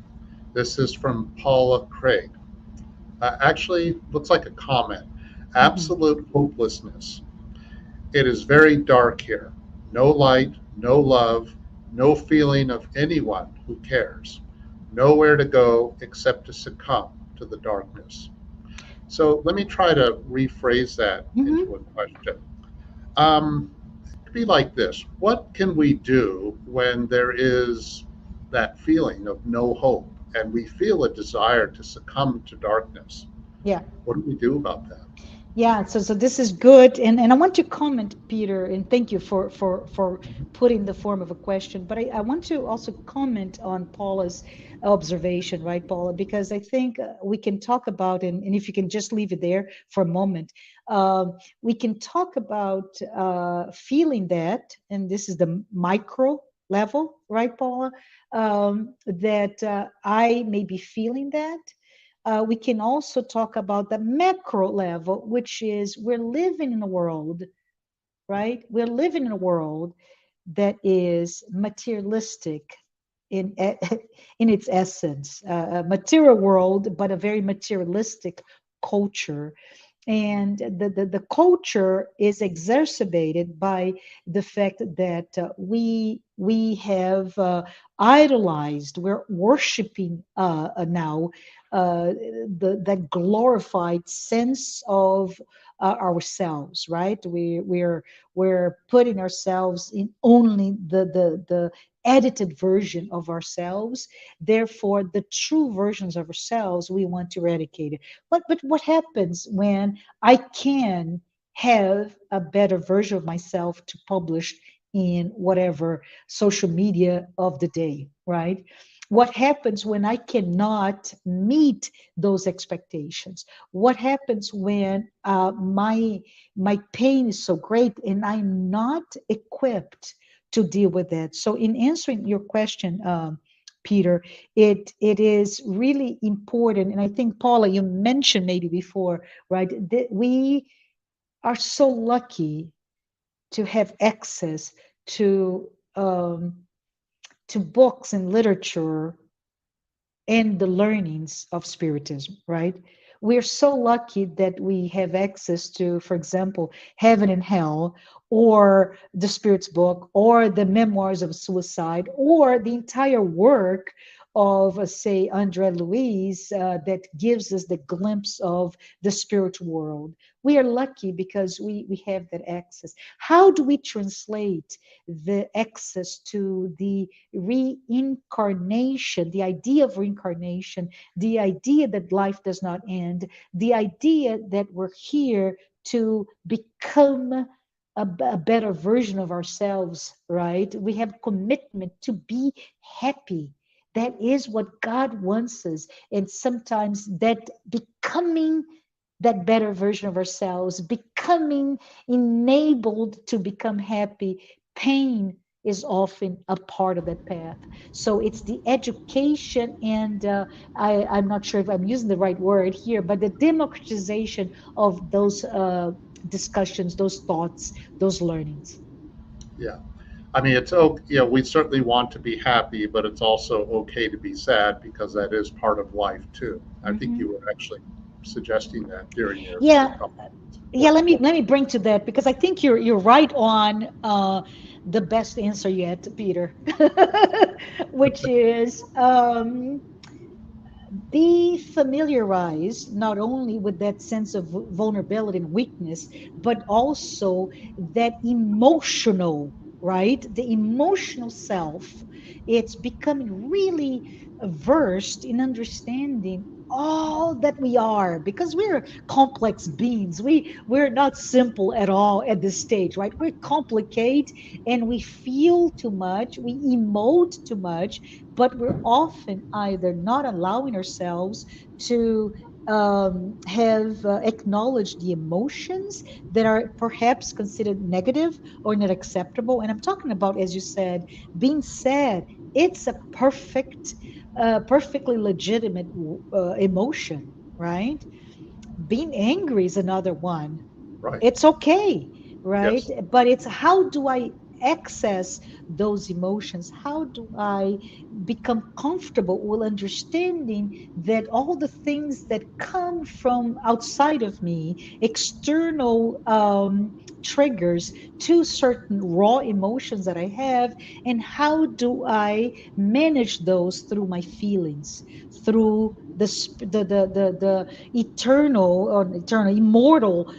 This is from Paula Craig. Actually, looks like a comment. Absolute hopelessness. It is very dark here. No light, no love, no feeling of anyone who cares. Nowhere to go except to succumb to the darkness. So let me try to rephrase that into a question. It'd be like this. What can we do when there is that feeling of no hope and we feel a desire to succumb to darkness? Yeah. What do we do about that? Yeah, so this is good, and I want to comment, Peter, and thank you for putting the form of a question. But I want to also comment on Paula's observation, right, Paula? Because I think we can talk about, and if you can just leave it there for a moment, we can talk about feeling that, and this is the micro level, right, Paula? That I may be feeling that. We can also talk about the macro level, which is we're living in a world, right? We're living in a world that is materialistic in in its essence, a material world, but a very materialistic culture. And the culture is exacerbated by the fact that we have idolized, we're worshiping now that glorified sense of ourselves, right? We're putting ourselves in only the edited version of ourselves. Therefore, the true versions of ourselves we want to eradicate it. But what happens when I can have a better version of myself to publish in whatever social media of the day, right? What happens when I cannot meet those expectations? What happens when my pain is so great and I'm not equipped to deal with that? So, in answering your question, Peter, it is really important, and I think Paula, you mentioned maybe before, right? That we are so lucky to have access to books and literature and the learnings of Spiritism, right? We're so lucky that we have access to, for example, Heaven and Hell, or the Spirit's book, or the Memoirs of Suicide, or the entire work of, say, Andre Luis, that gives us the glimpse of the spiritual world. We are lucky because we have that access. How do we translate the access to the reincarnation, the idea of reincarnation, the idea that life does not end, the idea that we're here to become a better version of ourselves, right? We have commitment to be happy. That is what God wants us. And sometimes that becoming that better version of ourselves, becoming enabled to become happy, pain is often a part of that path. So it's the education and I'm not sure if I'm using the right word here, but the democratization of those discussions, those thoughts, those learnings. Yeah. I mean, it's okay. You know, we certainly want to be happy, but it's also okay to be sad because that is part of life too. I think you were actually suggesting that during your Yeah, comment. yeah. Let me bring to that because I think you're right on the best answer yet, Peter, which is be familiarized not only with that sense of vulnerability and weakness, but also that emotional, right? The emotional self. It's becoming really versed in understanding all that we are because we're complex beings. We're not simple at all at this stage, right? We're complicate and we feel too much, we emote too much, but we're often either not allowing ourselves to have acknowledged the emotions that are perhaps considered negative or not acceptable. And I'm talking about, as you said, being sad. It's a perfectly legitimate emotion, right? Being angry is another one. Right. It's okay, right? Yes. But it's how do I access those emotions? How do I become comfortable with understanding that all the things that come from outside of me, external triggers to certain raw emotions that I have, and how do I manage those through my feelings, through the eternal or eternal immortal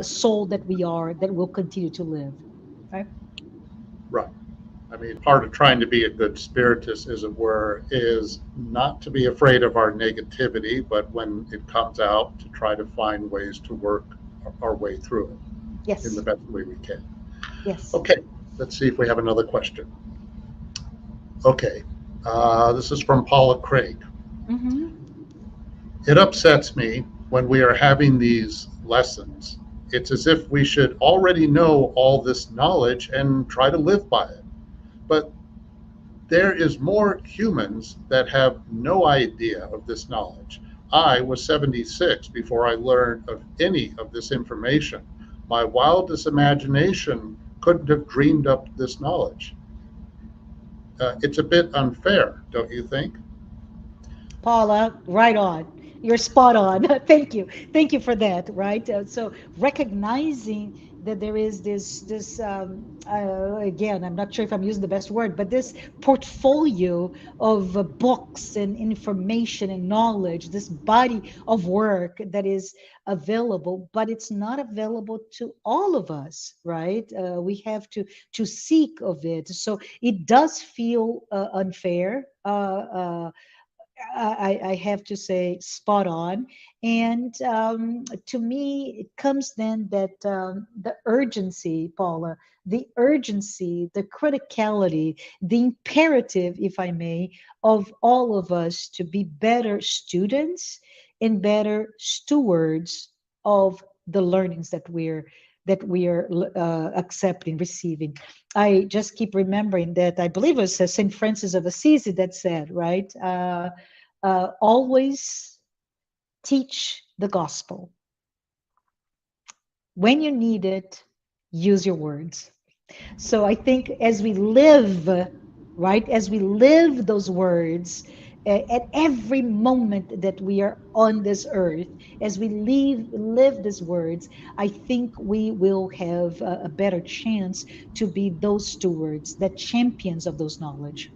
soul that we are that will continue to live, right? Right. I mean, part of trying to be a good spiritist, as it were, is not to be afraid of our negativity, but when it comes out, to try to find ways to work our way through it in the Yes, best way we can. yes. Okay, let's see if we have another question. Okay, this is from Paula Craig. Mm-hmm. It upsets me when we are having these lessons. It's as if we should already know all this knowledge and try to live by it. But there is more humans that have no idea of this knowledge. I was 76 before I learned of any of this information. My wildest imagination couldn't have dreamed up this knowledge. It's a bit unfair, don't you think? Paula, right on. You're spot on. Thank you. Thank you for that. Right. So recognizing that there is this again, I'm not sure if I'm using the best word, but this portfolio of books and information and knowledge, this body of work that is available, but it's not available to all of us. Right. We have to seek of it. So it does feel unfair. I have to say spot on. And to me, it comes then that the urgency, Paula, the urgency, the criticality, the imperative, if I may, of all of us to be better students and better stewards of the learnings that we are accepting, receiving. I just keep remembering that I believe it was St. Francis of Assisi that said, right? Always teach the gospel. When you need it, use your words. So I think as we live, right, as we live those words at every moment that we are on this earth, as we live these words, I think we will have a better chance to be those stewards, the champions of those knowledge.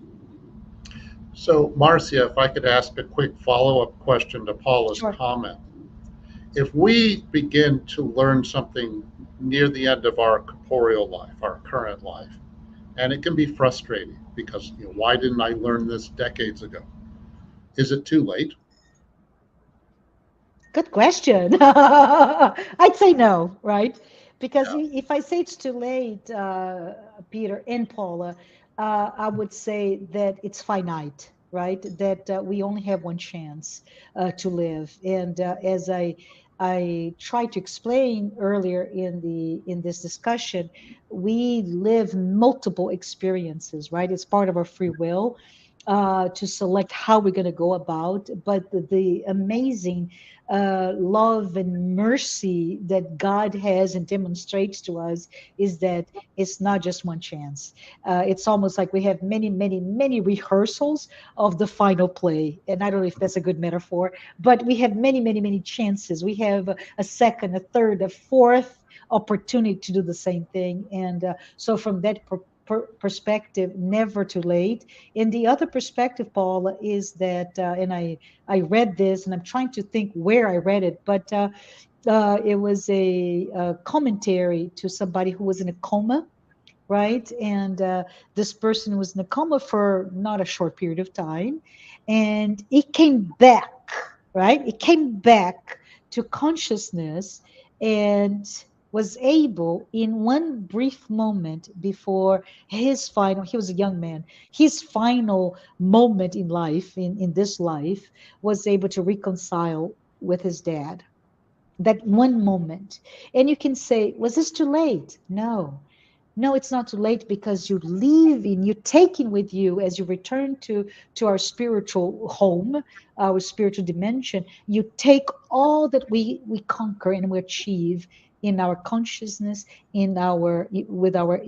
So, Marcia, if I could ask a quick follow up question to Paula's Sure. comment. If we begin to learn something near the end of our corporeal life, our current life, and it can be frustrating because, why didn't I learn this decades ago? Is it too late? Good question. I'd say no, right? Because Yeah. if I say it's too late, Peter and Paula, I would say that it's finite, right? That we only have one chance to live. And as I I tried to explain earlier in this discussion, we live multiple experiences, right? It's part of our free will to select how we're going to go about. But the amazing love and mercy that God has and demonstrates to us is that it's not just one chance. It's almost like we have many, many, many rehearsals of the final play. And I don't know if that's a good metaphor, but we have many, many, many chances. We have a second, a third, a fourth opportunity to do the same thing. And so from that perspective, never too late. And the other perspective, Paula, is that, and I read this, and I'm trying to think where I read it, but it was a commentary to somebody who was in a coma, right? And this person was in a coma for not a short period of time, and it came back, right? It came back to consciousness and was able in one brief moment before his final, he was a young man, his final moment in life, in this life, was able to reconcile with his dad. That one moment. And you can say, was this too late? No. No, it's not too late, because you leave in, you take in with you as you return to our spiritual home, our spiritual dimension. You take all that we conquer and we achieve in our consciousness, in our with our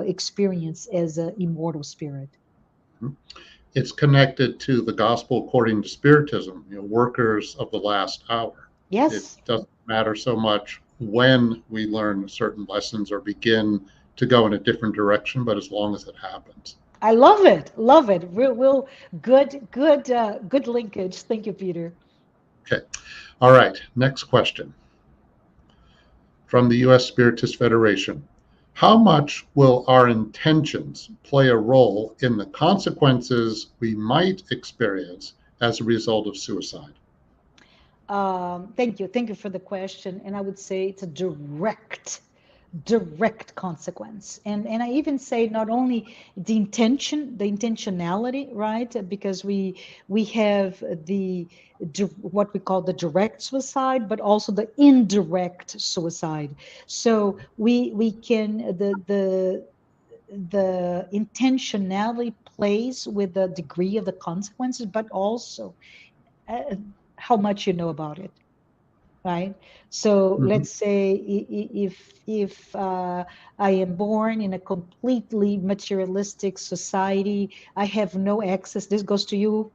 experience as an immortal spirit. It's connected to the gospel according to Spiritism, workers of the last hour. Yes. It doesn't matter so much when we learn certain lessons or begin to go in a different direction, but as long as it happens. I love it. Love it. Real good linkage. Thank you, Peter. Okay. All right. Next question from the U.S. Spiritist Federation. How much will our intentions play a role in the consequences we might experience as a result of suicide? Thank you. Thank you for the question. And I would say it's a direct consequence. And I even say not only the intentionality, right? Because we have what we call the direct suicide, but also the indirect suicide. So we can the intentionality plays with the degree of the consequences, but also how much you know about it, right? So let's say if I am born in a completely materialistic society, I have no access. This goes to you,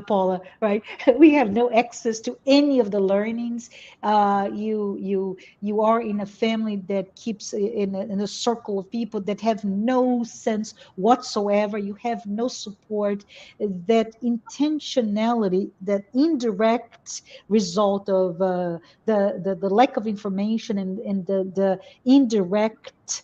Paula, right? We have no access to any of the learnings. You are in a family that keeps in a circle of people that have no sense whatsoever. You have no support. That intentionality, that indirect result of the lack of information and the indirect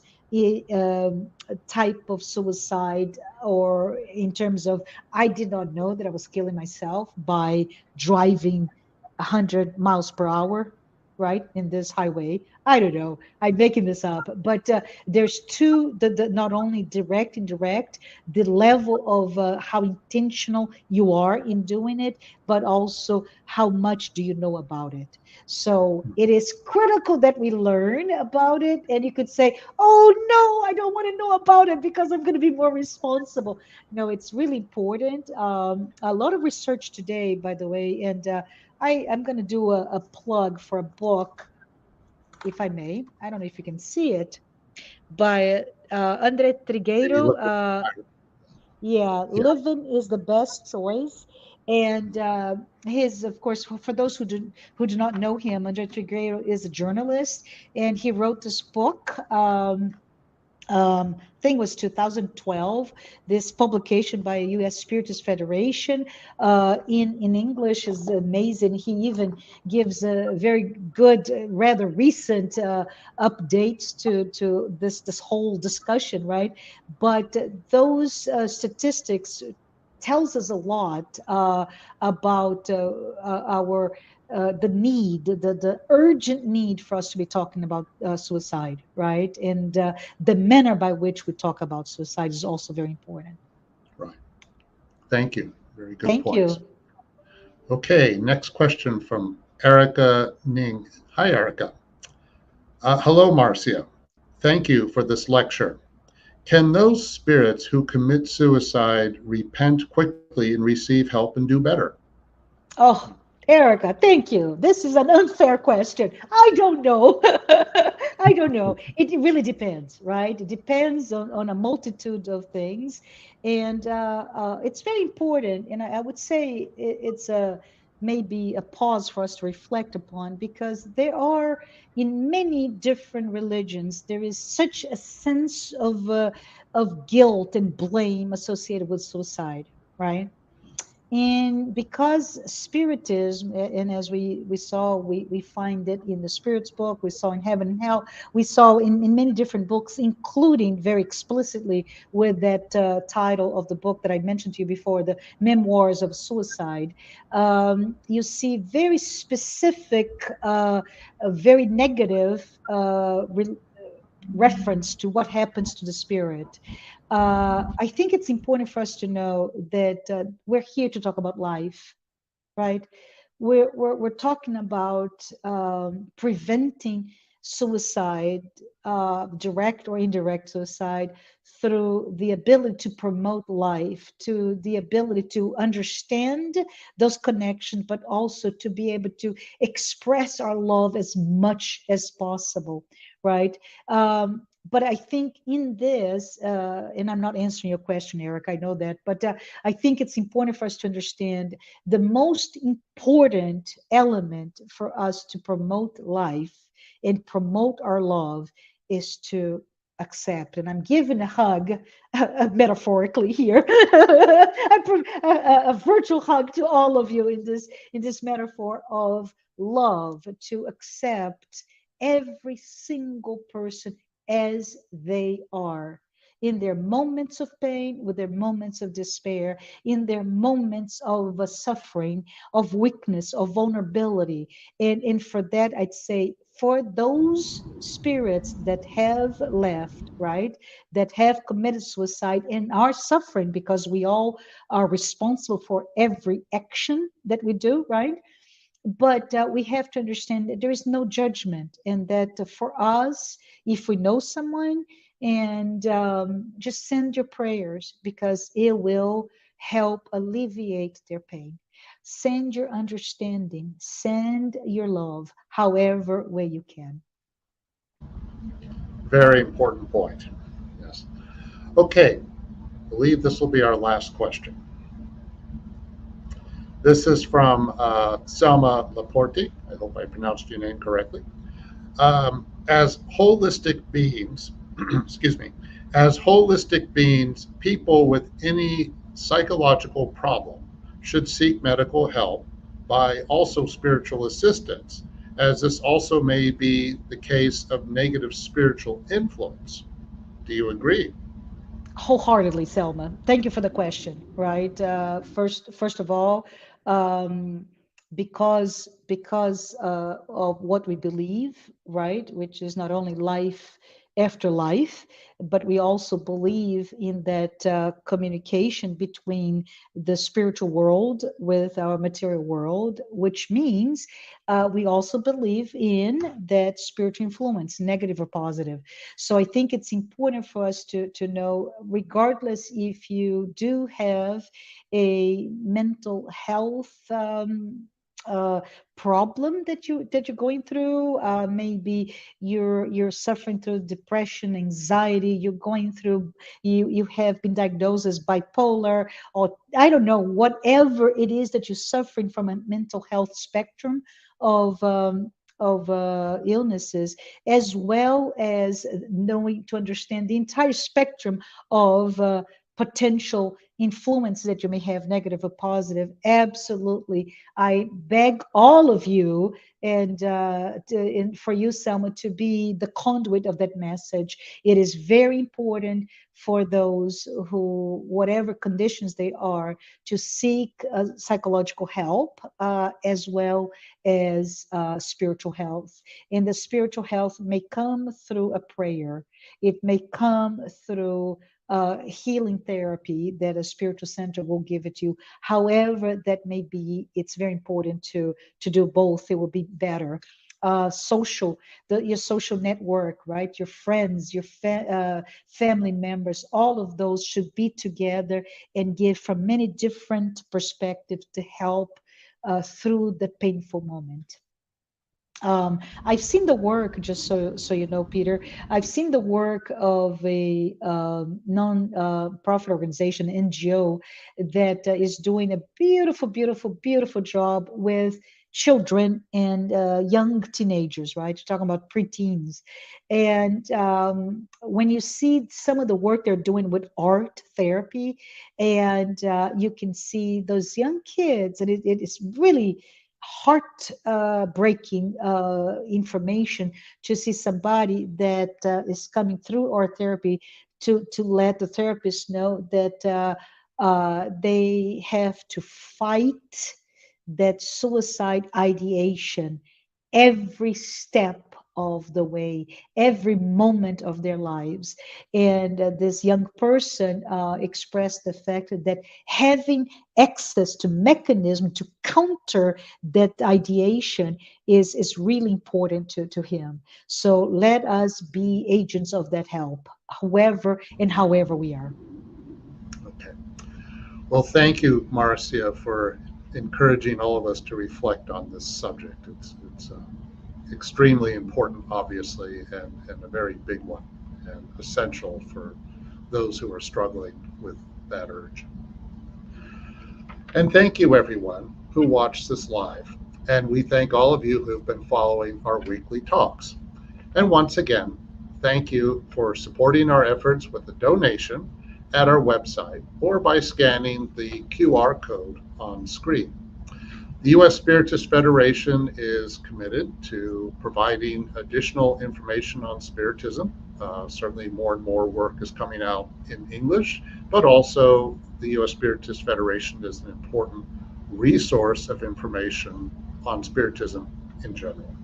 type of suicide, or in terms of I did not know that I was killing myself by driving 100 miles per hour, right, in this highway. I don't know, I'm making this up, but there's the not only direct, indirect, the level of how intentional you are in doing it, but also how much do you know about it. So it is critical that we learn about it. And you could say, oh no, I don't want to know about it because I'm going to be more responsible. No, it's really important. A lot of research today, by the way, and I'm going to do a plug for a book, if I may. I don't know if you can see it, by Andre Trigueiro. Yeah, living is the best choice. And his, of course, for those who do not know him, Andre Trigueiro is a journalist, and he wrote this book. Thing was 2012. This publication by U.S. Spiritist Federation in English is amazing. He even gives a very good, rather recent updates to this whole discussion, right? But those statistics tells us a lot about our the need, the urgent need for us to be talking about suicide, right? And the manner by which we talk about suicide is also very important. Right. Thank you. Very good Thank points. you. Okay, next question from Erica Ning. Hi, Erica. Hello, Marcia. Thank you for this lecture. Can those spirits who commit suicide repent quickly and receive help and do better? Oh, Erica, thank you. This is an unfair question. I don't know. I don't know. It really depends, right? It depends on a multitude of things. And it's very important. And I would say it's a maybe a pause for us to reflect upon because there are in many different religions there is such a sense of guilt and blame associated with suicide, right? And because spiritism, and as we saw, we find it in the Spirit's book, we saw in Heaven and Hell, we saw in many different books, including very explicitly with that title of the book that I mentioned to you before, the Memoirs of Suicide. You see very specific, very negative reference to what happens to the spirit. I think it's important for us to know that we're here to talk about life, right? We're talking about preventing suicide, direct or indirect suicide, through the ability to promote life, to the ability to understand those connections, but also to be able to express our love as much as possible, right? But I think in this, and I'm not answering your question, Eric, I know that, but I think it's important for us to understand the most important element for us to promote life and promote our love is to accept. And I'm giving a hug, metaphorically here, a virtual hug to all of you in this metaphor of love, to accept every single person as they are, in their moments of pain, with their moments of despair, in their moments of suffering, of weakness, of vulnerability. And for that, I'd say, for those spirits that have left, right, that have committed suicide and are suffering, because we all are responsible for every action that we do, right? But we have to understand that there is no judgment, and that for us, if we know someone, and just send your prayers, because it will help alleviate their pain. Send your understanding, send your love, however way you can. Very important point. Yes. Okay. I believe this will be our last question. This is from Selma Laporte. I hope I pronounced your name correctly. As holistic beings, excuse me, as holistic beings, people with any psychological problem should seek medical help by also spiritual assistance, as this also may be the case of negative spiritual influence. Do you agree? Wholeheartedly, Selma. Thank you for the question. Right. First of all, um, because of what we believe, right, which is not only life after life, but we also believe in that communication between the spiritual world with our material world, which means we also believe in that spiritual influence, negative or positive. So I think it's important for us to know, regardless if you do have a mental health uh, problem that you're going through, maybe you're suffering through depression, anxiety, you're going through, you have been diagnosed as bipolar, or I don't know, whatever it is that you're suffering from, a mental health spectrum of illnesses, as well as knowing to understand the entire spectrum of potential influence that you may have, negative or positive. Absolutely, I beg all of you, and for you, Selma, to be the conduit of that message. It is very important for those who, whatever conditions they are, to seek psychological help, as well as spiritual health. And the spiritual health may come through a prayer. It may come through healing therapy that a spiritual center will give it to you. However that may be, it's very important to do both. It will be better. Social, your social network, right? Your friends, your family members, all of those should be together and give from many different perspectives to help through the painful moment. I've seen the work, just so you know, Peter. I've seen the work of a non-profit organization, NGO, that is doing a beautiful, beautiful, beautiful job with children and young teenagers. Right, you're talking about preteens, and when you see some of the work they're doing with art therapy, and you can see those young kids, and it is really heart breaking information to see somebody that is coming through our therapy to let the therapist know that they have to fight that suicide ideation every step of the way, every moment of their lives. And this young person expressed the fact that having access to mechanism to counter that ideation is really important to him. So let us be agents of that help, whoever and however we are. Okay. Well, thank you, Marcia, for encouraging all of us to reflect on this subject. It's extremely important, obviously, and a very big one, and essential for those who are struggling with that urge. And thank you, everyone who watched this live. And we thank all of you who have been following our weekly talks. And once again, thank you for supporting our efforts with a donation at our website or by scanning the QR code on screen. The U.S. Spiritist Federation is committed to providing additional information on Spiritism. Certainly more and more work is coming out in English, but also the U.S. Spiritist Federation is an important resource of information on Spiritism in general.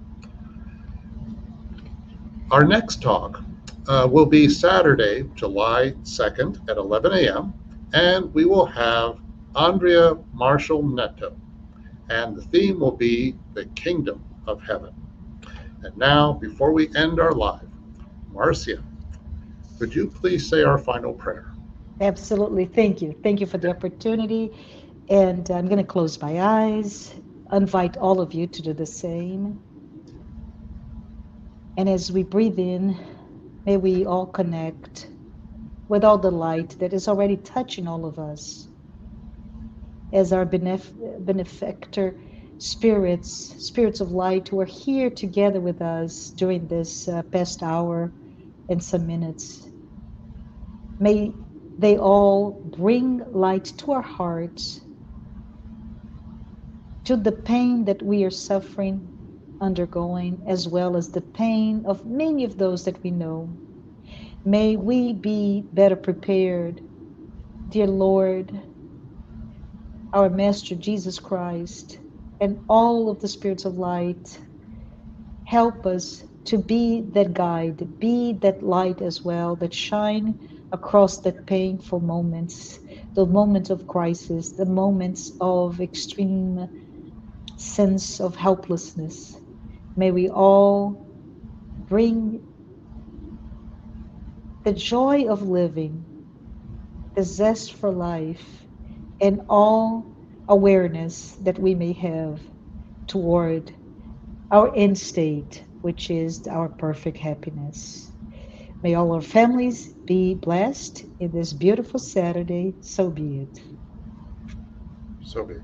Our next talk will be Saturday, July 2nd at 11 a.m., and we will have Andrea Marshall Neto, and the theme will be the Kingdom of Heaven. And now, before we end our live, Marcia, could you please say our final prayer? Absolutely. Thank you. Thank you for the opportunity. And I'm going to close my eyes, invite all of you to do the same. And as we breathe in, may we all connect with all the light that is already touching all of us as our benefactor spirits of light who are here together with us during this past hour and some minutes. May they all bring light to our hearts, to the pain that we are suffering, undergoing, as well as the pain of many of those that we know. May we be better prepared, dear Lord, our Master Jesus Christ, and all of the spirits of light. Help us to be that guide, be that light as well, that shine across that painful moments, the moments of crisis, the moments of extreme sense of helplessness. May we all bring the joy of living, the zest for life, and all awareness that we may have toward our end state, which is our perfect happiness. May all our families be blessed in this beautiful Saturday. So be it. So be it.